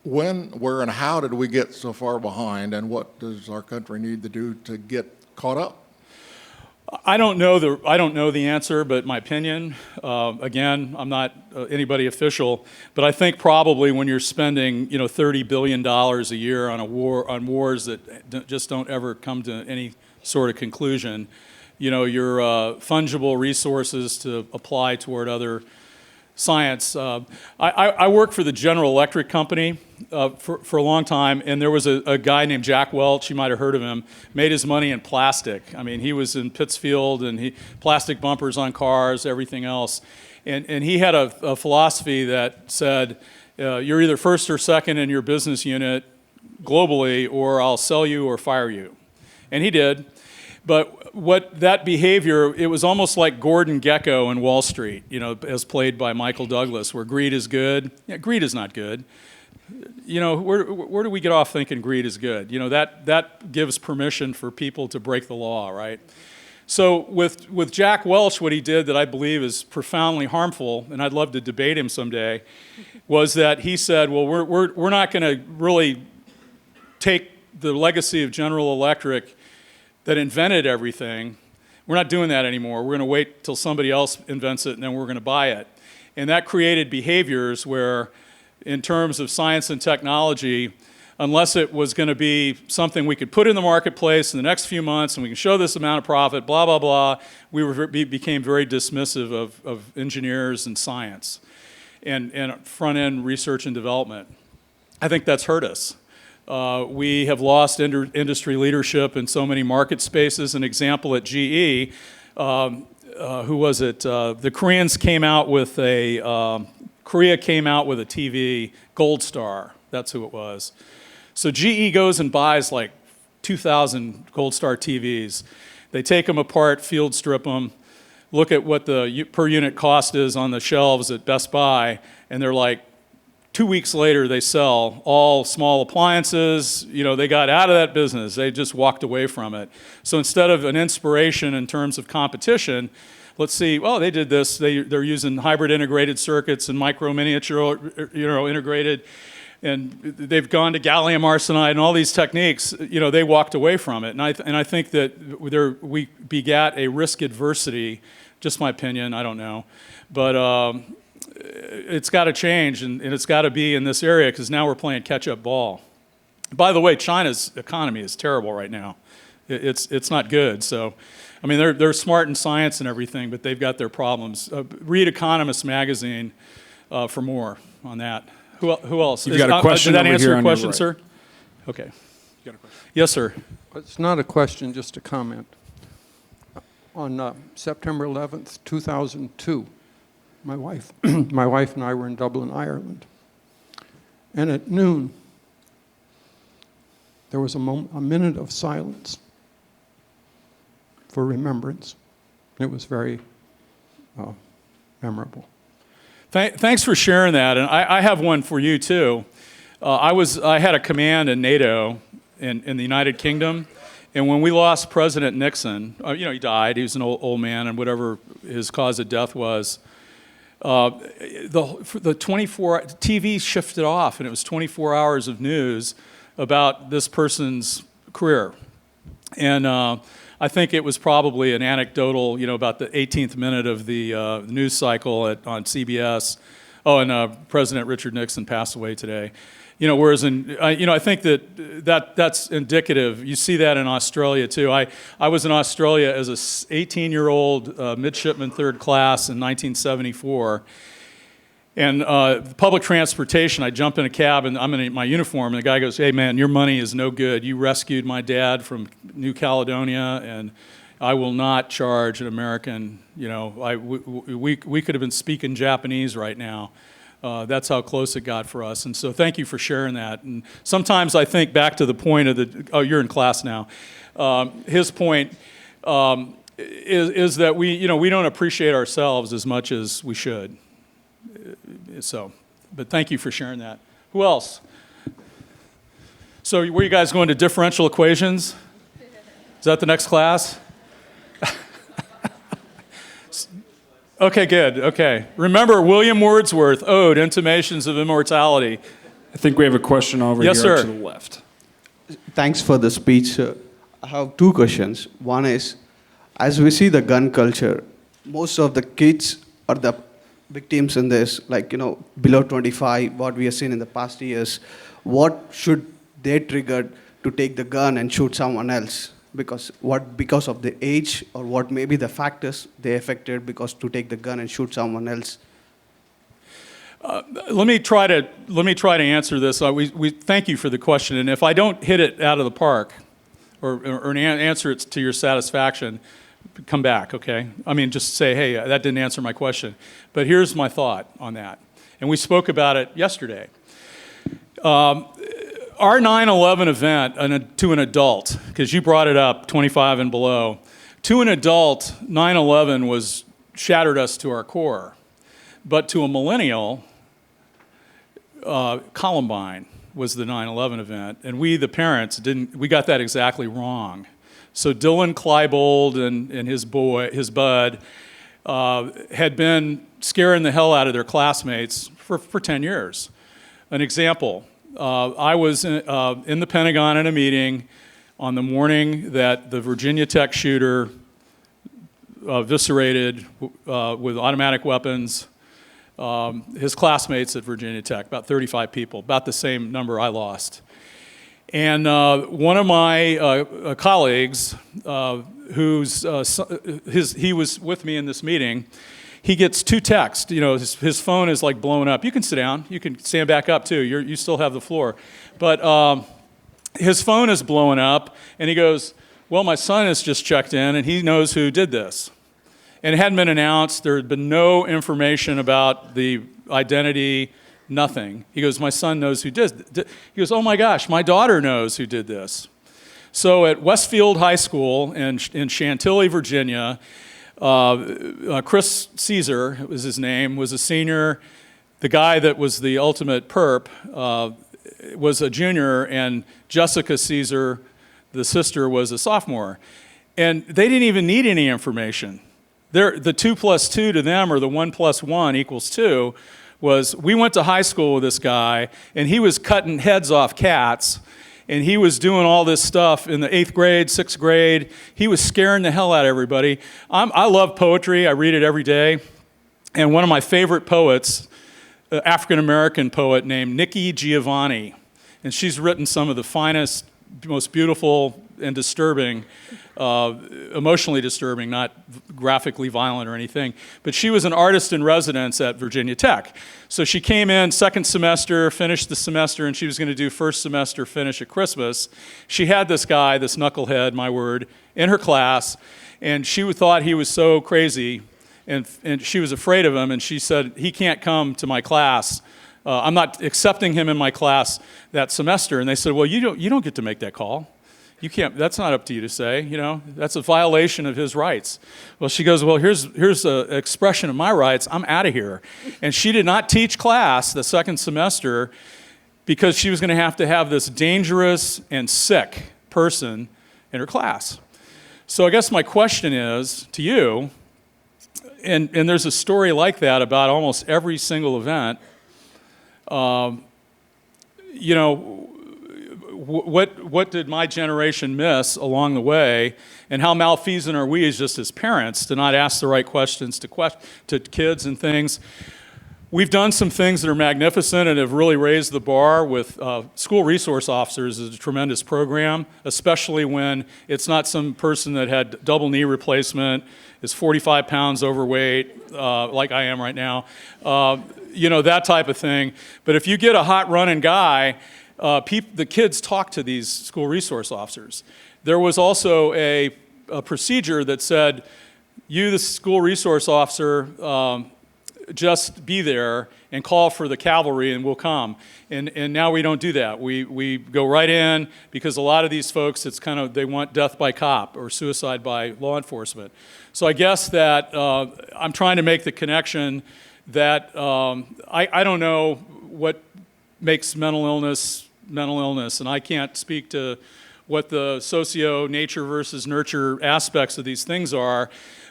When, where, and how did we get so far behind, and what does our country need to do to get caught up? I don't know the answer, but my opinion, again, I'm not anybody official, but I think probably when you're spending $30 billion a year on wars that just don't ever come to any sort of conclusion, your fungible resources to apply toward other science. I worked for the General Electric company for a long time, and there was a guy named Jack Welch, you might have heard of him, made his money in plastic. He was in Pittsfield, and plastic bumpers on cars, everything else. And he had a philosophy that said, you're either first or second in your business unit globally, or I'll sell you or fire you. And he did. But what that behavior, it was almost like Gordon Gekko in Wall Street, as played by Michael Douglas, where greed is good. Yeah, greed is not good. Where do we get off thinking greed is good? That gives permission for people to break the law, right? So with Jack Welch, what he did that I believe is profoundly harmful, and I'd love to debate him someday, was that he said, well, we're not going to really take the legacy of General Electric that invented everything. We're not doing that anymore. We're going to wait till somebody else invents it, and then we're going to buy it. And that created behaviors where, in terms of science and technology, unless it was going to be something we could put in the marketplace in the next few months and we can show this amount of profit, blah, blah, blah, we became very dismissive of engineers and science and front-end research and development. I think that's hurt us. We have lost industry leadership in so many market spaces. An example at GE, who was it? The Koreans came out with Korea came out with a TV, Gold Star. That's who it was. So GE goes and buys like 2,000 Gold Star TVs. They take them apart, field strip them, look at what the per unit cost is on the shelves at Best Buy, and they're like, 2 weeks later, they sell all small appliances. They got out of that business. They just walked away from it. So instead of an inspiration in terms of competition, let's see, well, they did this. They're using hybrid integrated circuits and micro miniature, integrated, and they've gone to gallium arsenide and all these techniques. They walked away from it. And I think that we begat a risk adversity, just my opinion, I don't know. But it's got to change, and it's got to be in this area, because now we're playing catch-up ball. By the way, China's economy is terrible right now. It's not good. So, I mean, they're smart in science and everything, but they've got their problems. Read Economist magazine for more on that. Who else? You've got a question Did that over answer here your on your question, right. sir? Okay. Yes, sir. It's not a question, just a comment. On September 11th, 2002, my wife and I were in Dublin, Ireland. And at noon, there was a minute of silence for remembrance. It was very memorable. Thanks for sharing that, and I have one for you too. I had a command in NATO in the United Kingdom, and when we lost President Nixon, he died. He was an old man, and whatever his cause of death was, the 24 TV shifted off, and it was 24 hours of news about this person's career, and I think it was probably an anecdotal, about the 18th minute of the news cycle on CBS. Oh, and President Richard Nixon passed away today. Whereas I think that's indicative. You see that in Australia too. I was in Australia as a 18-year-old midshipman, third class in 1974. And public transportation, I jump in a cab and I'm in my uniform, and the guy goes, "Hey man, your money is no good. You rescued my dad from New Caledonia, and I will not charge an American, we could have been speaking Japanese right now. That's how close it got for us. And so thank you for sharing that. And sometimes I think back to the point of you're in class now. His point is that we don't appreciate ourselves as much as we should. But thank you for sharing that. Who else? So were you guys going to differential equations? Is that the next class? Okay, good. Okay. Remember William Wordsworth, Ode, Intimations of Immortality. I think we have a question over Yes, here sir. to the left. Thanks for the speech. I have two questions. One is, as we see the gun culture, most of the kids are the victims in this, below 25, what we have seen in the past years. What should they trigger to take the gun and shoot someone else? Because of the age, or what may be the factors they affected because to take the gun and shoot someone else? Let me try to answer this. We thank you for the question, and if I don't hit it out of the park, or answer it to your satisfaction, come back, okay? I mean, just say, hey, that didn't answer my question. But here's my thought on that. And we spoke about it yesterday. Our 9/11 event to an adult, because you brought it up, 25 and below, to an adult, 9/11 shattered us to our core. But to a millennial, Columbine was the 9/11 event, and we, the parents, we got that exactly wrong. So Dylan Klebold and his bud, had been scaring the hell out of their classmates for 10 years. An example, I was in the Pentagon in a meeting on the morning that the Virginia Tech shooter eviscerated with automatic weapons his classmates at Virginia Tech, about 35 people, about the same number I lost. And one of my colleagues, he was with me in this meeting, he gets 2 texts. You know, his phone is like blowing up. You can sit down. You can stand back up too. You still have the floor. But his phone is blowing up, and he goes, well, my son has just checked in, and he knows who did this. And it hadn't been announced. There had been no information about the identity, nothing. He goes, my son knows who did it. He goes, oh my gosh, my daughter knows who did this. So at Westfield High School in Chantilly, Virginia, Chris Caesar was his name, was a senior. The guy that was the ultimate perp was a junior, and Jessica Caesar, the sister, was a sophomore. And they didn't even need any information. The 2 + 2 to them, or the 1 + 1 = 2, was we went to high school with this guy, and he was cutting heads off cats, and he was doing all this stuff in the 8th grade, 6th grade. He was scaring the hell out of everybody. I love poetry. I read it every day. And one of my favorite poets, an African-American poet named Nikki Giovanni, and she's written some of the finest, most beautiful and disturbing, emotionally disturbing, not graphically violent or anything, but she was an artist in residence at Virginia Tech. So she came in second semester, finished the semester, and she was going to do first semester finish at Christmas. She had this guy, this knucklehead, my word, in her class, and she thought he was so crazy, and she was afraid of him, and she said, he can't come to my class. I'm not accepting him in my class that semester. And they said, well, you don't get to make that call. You can't, that's not up to you to say, you know, that's a violation of his rights. Well, she goes, well, here's an expression of my rights, I'm out of here. And she did not teach class the second semester because she was going to have this dangerous and sick person in her class. So I guess my question is to you, and there's a story like that about almost every single event, you know, what did my generation miss along the way, and how malfeasant are we just as parents to not ask the right questions to kids and things? We've done some things that are magnificent and have really raised the bar with school resource officers. Is a tremendous program, especially when it's not some person that had double knee replacement, is 45 pounds overweight, like I am right now, you know, that type of thing. But if you get a hot running guy, the kids talk to these school resource officers. There was also a procedure that said, you, the school resource officer, just be there and call for the cavalry and we'll come. And now we don't do that. We go right in, because a lot of these folks, it's kind of, they want death by cop or suicide by law enforcement. So I guess that I'm trying to make the connection that I don't know what makes mental illness, and I can't speak to what the socio-nature versus nurture aspects of these things are,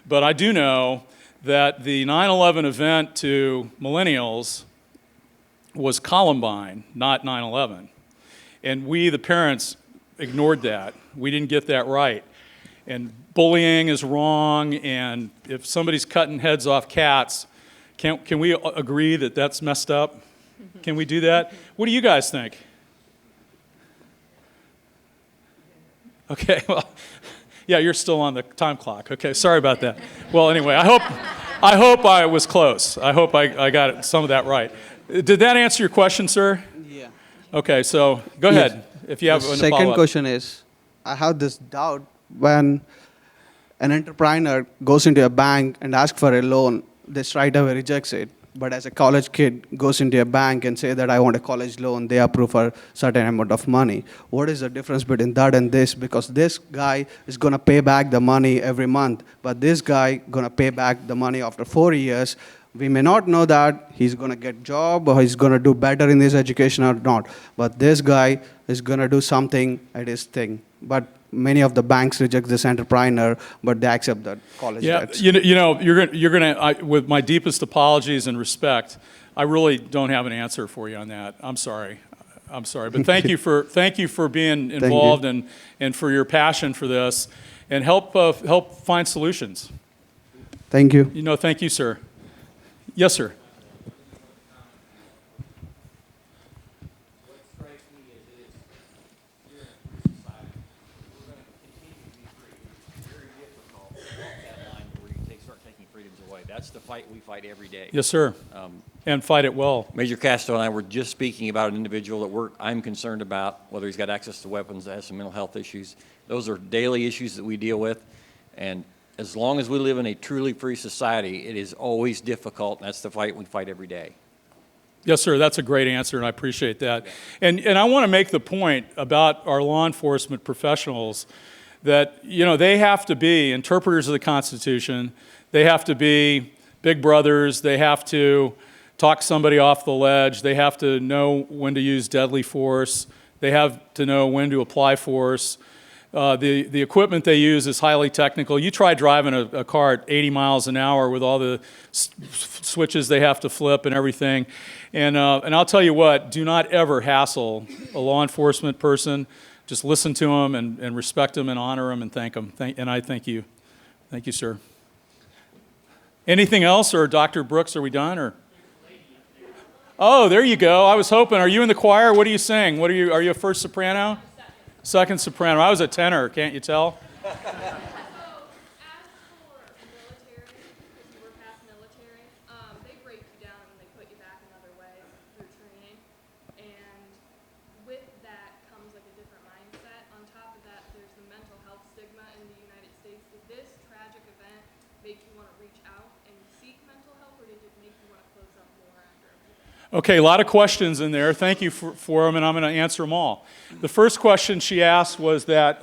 but I do know that the 9/11 event to millennials was Columbine, not 9/11. And we, the parents, ignored that. We didn't get that right. And bullying is wrong, and if somebody's cutting heads off cats, can we agree that that's messed up? Can we do that? What do you guys think? Okay, well, yeah, you're still on the time clock. Okay, sorry about that. Well, anyway, I hope I was close. I hope I got some of that right. Did that answer your question, sir? Yeah. Okay, so go ahead if you have a The follow-up. second question is, I have this doubt when an entrepreneur goes into a bank and asks for a loan, they straight away rejects it. But as a college kid goes into a bank and say that I want a college loan, they approve for certain amount of money. What is the difference between that and this? Because this guy is going to pay back the money every month, but this guy going to pay back the money after 4 years. We may not know that he's going to get job or he's going to do better in his education or not. But this guy is going to do something at his thing. But many of the banks reject this entrepreneur, but they accept that college debts. You're gonna. With my deepest apologies and respect, I really don't have an answer for you on that. I'm sorry, but thank you for being involved and for your passion for this, and help find solutions. Thank you. Thank you, sir. Yes, sir. That's the fight we fight every day. Yes, sir. And fight it well. Major Castro and I were just speaking about an individual that I'm concerned about, whether he's got access to weapons, that has some mental health issues. Those are daily issues that we deal with. And as long as we live in a truly free society, it is always difficult, and that's the fight we fight every day. Yes, sir. That's a great answer, and I appreciate that. And I want to make the point about our law enforcement professionals that, they have to be interpreters of the Constitution. They have to be big brothers. They have to talk somebody off the ledge. They have to know when to use deadly force. They have to know when to apply force. The equipment they use is highly technical. You try driving a car at 80 miles an hour with all the switches they have to flip and everything. And I'll tell you what, do not ever hassle a law enforcement person. Just listen to them and respect them and honor them and thank them. And I thank you. Thank you, sir. Anything else, or Dr. Brooks, are we done? Or? Oh, there you go. I was hoping. Are you in the choir? What are you sing? Are you a first soprano? Second soprano. I was a tenor. Can't you tell? Okay, a lot of questions in there. Thank you for them, and I'm going to answer them all. The first question she asked was that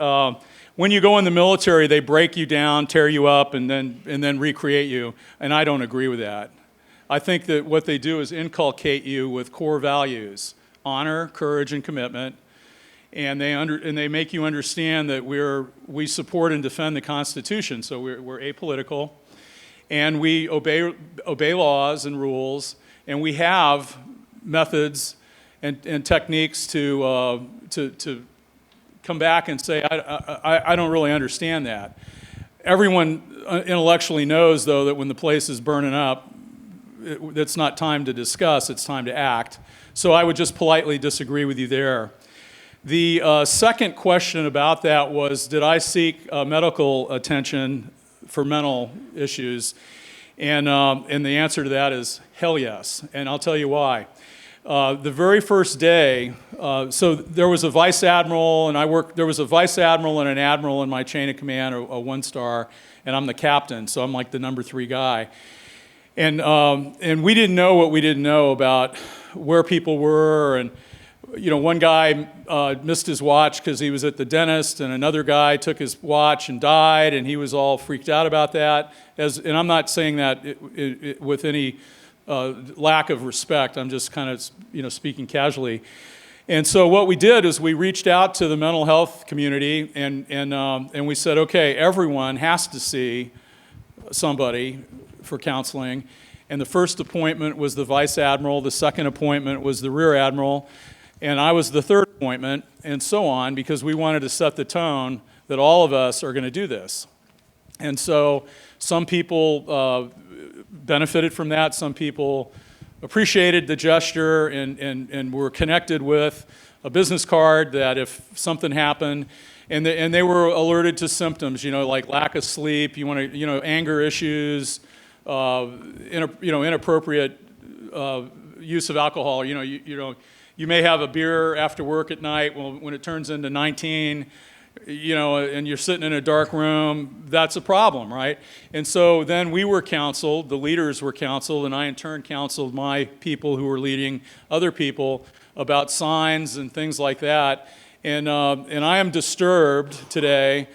when you go in the military, they break you down, tear you up, and then recreate you, and I don't agree with that. I think that what they do is inculcate you with core values: honor, courage, and commitment, and they make you understand that we support and defend the Constitution, so we're apolitical, and we obey laws and rules. And we have methods and techniques to come back and say, I don't really understand that. Everyone intellectually knows, though, that when the place is burning up, it's not time to discuss, it's time to act. So I would just politely disagree with you there. The second question about that was, did I seek medical attention for mental issues? And the answer to that is hell yes, and I'll tell you why. The very first day, so there was a vice admiral, and there was a vice admiral and an admiral in my chain of command, a 1-star, and I'm the captain, so I'm like the number 3 guy. And we didn't know what we didn't know about where people were, and one guy missed his watch because he was at the dentist, and another guy took his watch and died, and he was all freaked out about that. And I'm not saying that with any lack of respect. I'm just kind of speaking casually. And so what we did is we reached out to the mental health community, and we said, okay, everyone has to see somebody for counseling. And the first appointment was the vice admiral. The second appointment was the rear admiral. And I was the third appointment, and so on, because we wanted to set the tone that all of us are going to do this. And so some people benefited from that. Some people appreciated the gesture and were connected with a business card that if something happened, and they were alerted to symptoms, like lack of sleep, anger issues, inappropriate use of alcohol. You may have a beer after work at night. Well, when it turns into 19, and you're sitting in a dark room, that's a problem, right? And so then we were counseled, the leaders were counseled, and I in turn counseled my people who were leading other people about signs and things like that. And I am disturbed today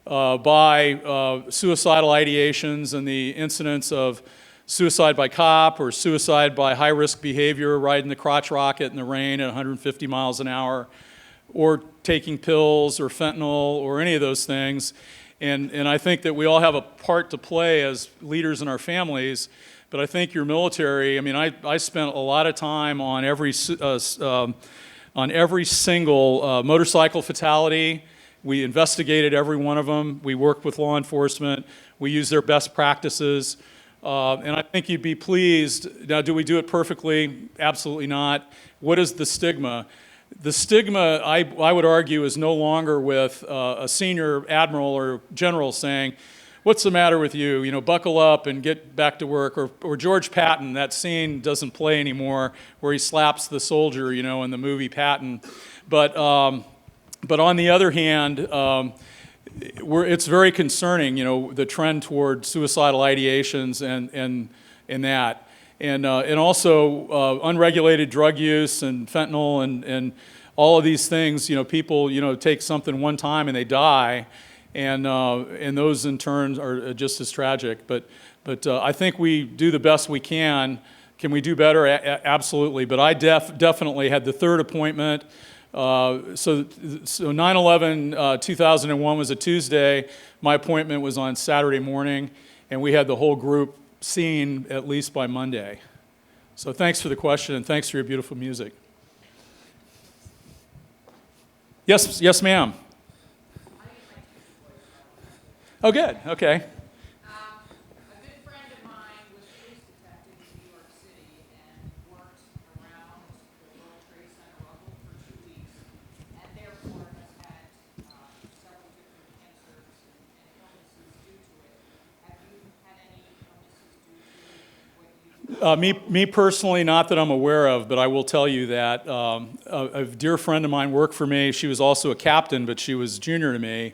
by suicidal ideations and the incidents of suicide by cop or suicide by high-risk behavior, riding the crotch rocket in the rain at 150 miles an hour, or taking pills or fentanyl or any of those things. And I think that we all have a part to play as leaders in our families, but I think your military, I mean, I spent a lot of time on every single motorcycle fatality. We investigated every one of them. We worked with law enforcement. We used their best practices. And I think you'd be pleased. Now, do we do it perfectly? Absolutely not. What is the stigma? The stigma, I would argue, is no longer with a senior admiral or general saying, what's the matter with you? Buckle up and get back to work. Or George Patton, that scene doesn't play anymore where he slaps the soldier, in the movie Patton. But on the other hand, it's very concerning, the trend toward suicidal ideations and that. And also unregulated drug use and fentanyl and all of these things. People take something one time and they die, and those in turn are just as tragic. But I think we do the best we can. Can we do better? Absolutely. But I definitely had the third appointment. So 9/11 2001 was a Tuesday. My appointment was on Saturday morning, and we had the whole group seen at least by Monday. So thanks for the question, and thanks for your beautiful music. Yes, ma'am. Oh, good. Okay. A good friend of mine was a police detective in New York City and worked around the World Trade Center rubble for 2 weeks, and therefore has had several different cancers and illnesses due to it. Have you had any illnesses due to what you do? Me personally, not that I'm aware of, but I will tell you that a dear friend of mine worked for me. She was also a captain, but she was junior to me,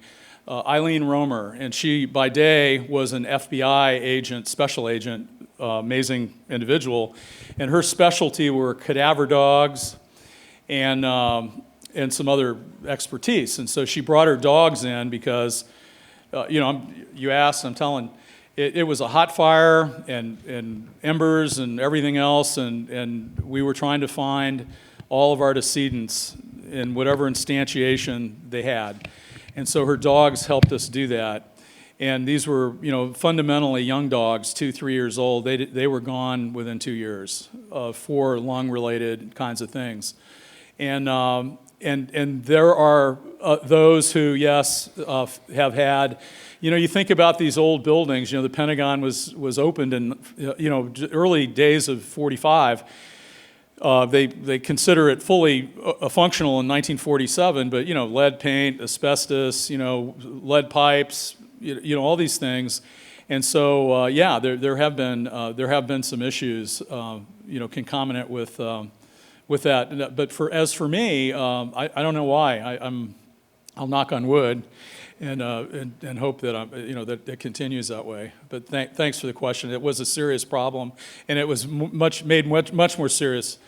Eileen Romer, and she, by day, was an FBI agent, special agent, amazing individual, and her specialty were cadaver dogs and some other expertise. And so she brought her dogs in because, you asked, I'm telling. It was a hot fire and embers and everything else, and we were trying to find all of our decedents in whatever instantiation they had. And so her dogs helped us do that. And these were, fundamentally young dogs, 2-3 years old. They were gone within 2 years for lung-related kinds of things. And there are those who, yes, have had. You think about these old buildings. The Pentagon was opened in early days of '45. They consider it fully functional in 1947, but lead paint, asbestos, lead pipes, all these things, and so there have been some issues concomitant with that. But as for me, I don't know why. I'll knock on wood. And hope that that it continues that way. But thanks for the question. It was a serious problem, and it was made much more serious,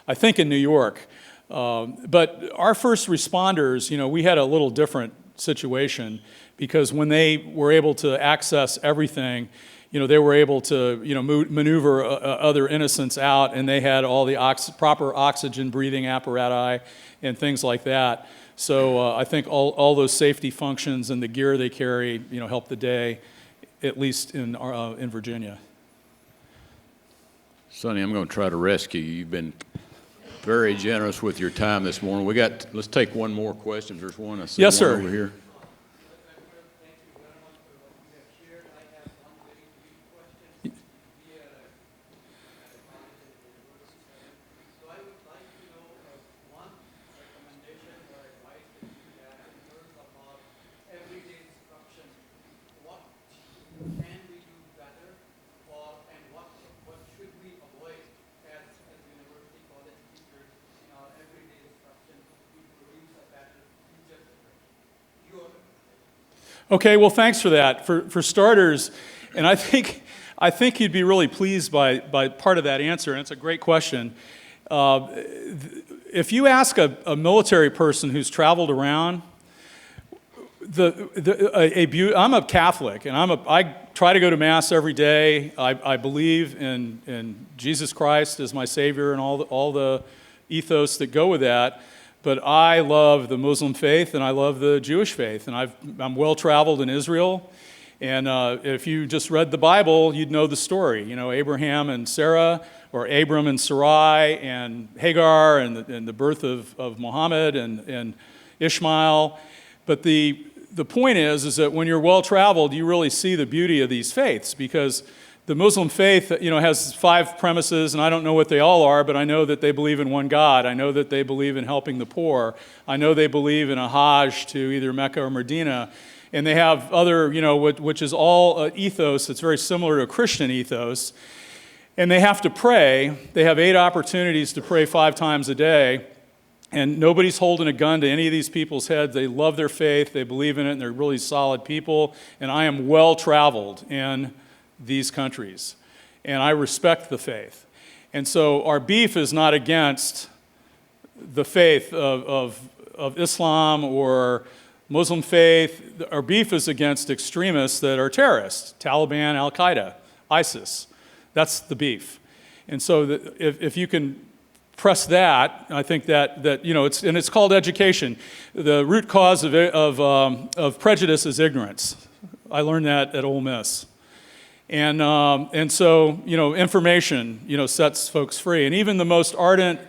I think, in New York. But our first responders, we had a little different situation because when they were able to access everything, they were able to maneuver other innocents out, and they had all the proper oxygen breathing apparatus and things like that. So I think all those safety functions and the gear they carry, help the day, at least in Virginia. Sonny, I'm going to try to rescue you. You've been very generous with your time this morning. Let's take one more question. There's one. I see Yes, one sir. over here. Your Okay, well, thanks for that. For starters, and I think you'd be really pleased by part of that answer, and it's a great question. If you ask a military person who's traveled around, I'm a Catholic, and I try to go to Mass every day. I believe in Jesus Christ as my Savior and all the ethos that go with that. But I love the Muslim faith and I love the Jewish faith, and I'm well traveled in Israel. And if you just read the Bible, you'd know the story. You know, Abraham and Sarah, or Abram and Sarai, and Hagar, and the birth of Muhammad and Ishmael. But the point is that when you're well traveled, you really see the beauty of these faiths, because the Muslim faith, you know, has 5 premises, and I don't know what they all are, but I know that they believe in one God. I know that they believe in helping the poor. I know they believe in a Hajj to either Mecca or Medina. And they have other, you know, which is all ethos that's very similar to a Christian ethos. And they have to pray. They have 8 opportunities to pray 5 times a day. And nobody's holding a gun to any of these people's heads. They love their faith. They believe in it, and they're really solid people. And I am well traveled in these countries, and I respect the faith. And so our beef is not against the faith of Islam or Muslim faith. Our beef is against extremists that are terrorists: Taliban, Al-Qaeda, ISIS. That's the beef. And so if you can press that, I think that you know, it's called education. The root cause of prejudice is ignorance. I learned that at Ole Miss. And so, you know, information, you know, sets folks free. And even the most ardent,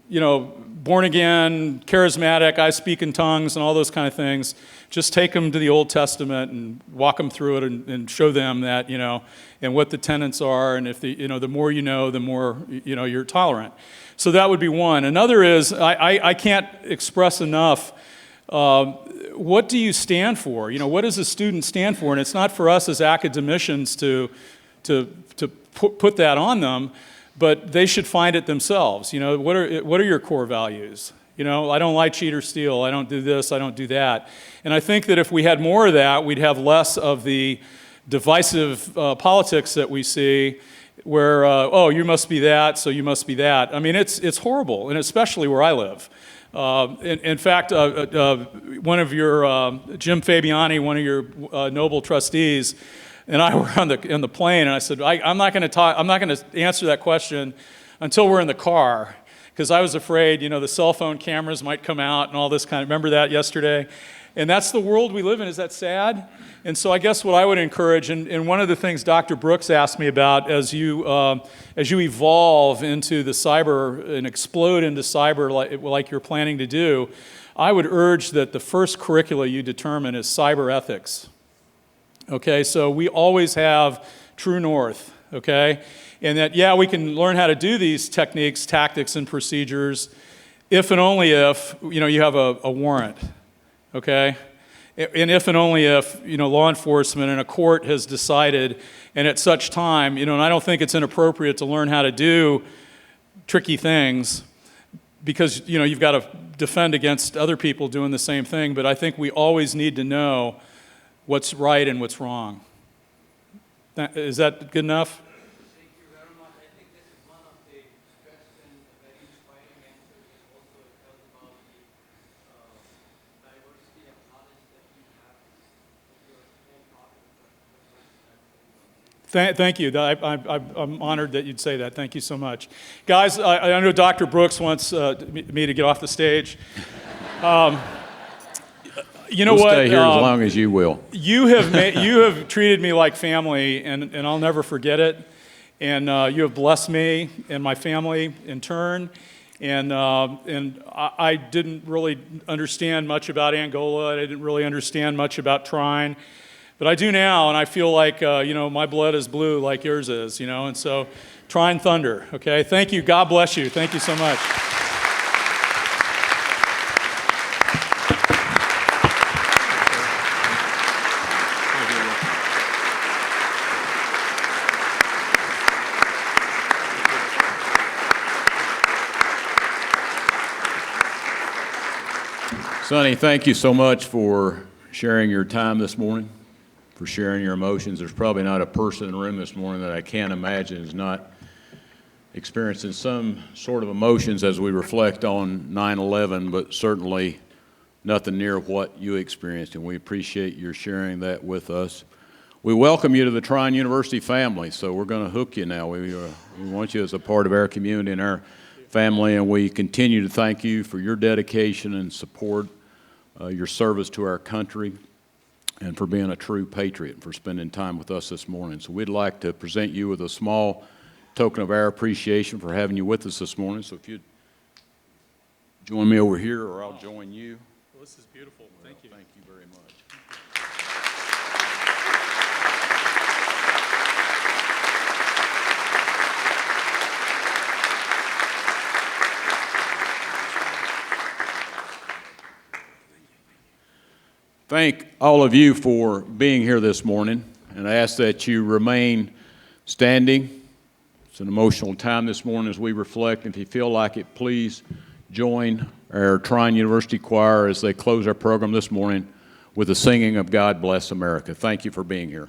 you know, born again, charismatic, I speak in tongues and all those kind of things, just take them to the Old Testament and walk them through it and show them that, you know, and what the tenets are. And if you know, the more you know, the more, you know, you're tolerant. So that would be one. Another is, I can't express enough, what do you stand for? You know, what does a student stand for? And it's not for us as academicians to put that on them, but they should find it themselves. You know, what are your core values? You know, I don't lie, cheat, or steal. I don't do this. I don't do that. And I think that if we had more of that, we'd have less of the divisive politics that we see, where oh, you must be that, so you must be that. I mean, it's horrible, and especially where I live. In fact, one of your, Jim Fabiani, one of your noble trustees, and I were on the plane, and I said, I'm not going to answer that question until we're in the car, because I was afraid, you know, the cell phone cameras might come out and all this kind of, remember that yesterday? And that's the world we live in. Is that sad? And so I guess what I would encourage, and one of the things Dr. Brooks asked me about as you evolve into the cyber and explode into cyber like you're planning to do, I would urge that the first curricula you determine is cyber ethics. Okay, so we always have true north, okay? And that, yeah, we can learn how to do these techniques, tactics, and procedures if and only if, you know, you have a warrant, okay? And if and only if, you know, law enforcement and a court has decided, and at such time, you know, and I don't think it's inappropriate to learn how to do tricky things, because, you know, you've got to defend against other people doing the same thing, but I think we always need to know what's right and what's wrong. Is that good enough? Thank you very much. I think this is one of the best and very inspiring answers. It also tells about the diversity of knowledge that you have with your whole topic. Thank you. I'm honored that you'd say that. Thank you so much. Guys, I know Dr. Brooks wants me to get off the stage. You know we'll what? Stay here as long as you will. You have treated me like family, and I'll never forget it. And you have blessed me and my family in turn. And I didn't really understand much about Angola. I didn't really understand much about Trine. But I do now, and I feel like, you know, my blood is blue like yours is, you know. And so, Trine Thunder, okay? Thank you. God bless you. Thank you so much. Sonny, thank you so much for sharing your time this morning, for sharing your emotions. There's probably not a person in the room this morning that I can't imagine is not experiencing some sort of emotions as we reflect on 9/11, but certainly nothing near what you experienced, and we appreciate your sharing that with us. We welcome you to the Trine University family, so we're going to hook you now. We want you as a part of our community and our family, and we continue to thank you for your dedication and support, your service to our country, and for being a true patriot and for spending time with us this morning. So we'd like to present you with a small token of our appreciation for having you with us this morning. So if you'd join me over here, or I'll join you. Well, this is beautiful. Thank you. Thank you very much. Thank all of you for being here this morning, and I ask that you remain standing. It's an emotional time this morning as we reflect. If you feel like it, please join our Trine University Choir as they close our program this morning with the singing of God Bless America. Thank you for being here.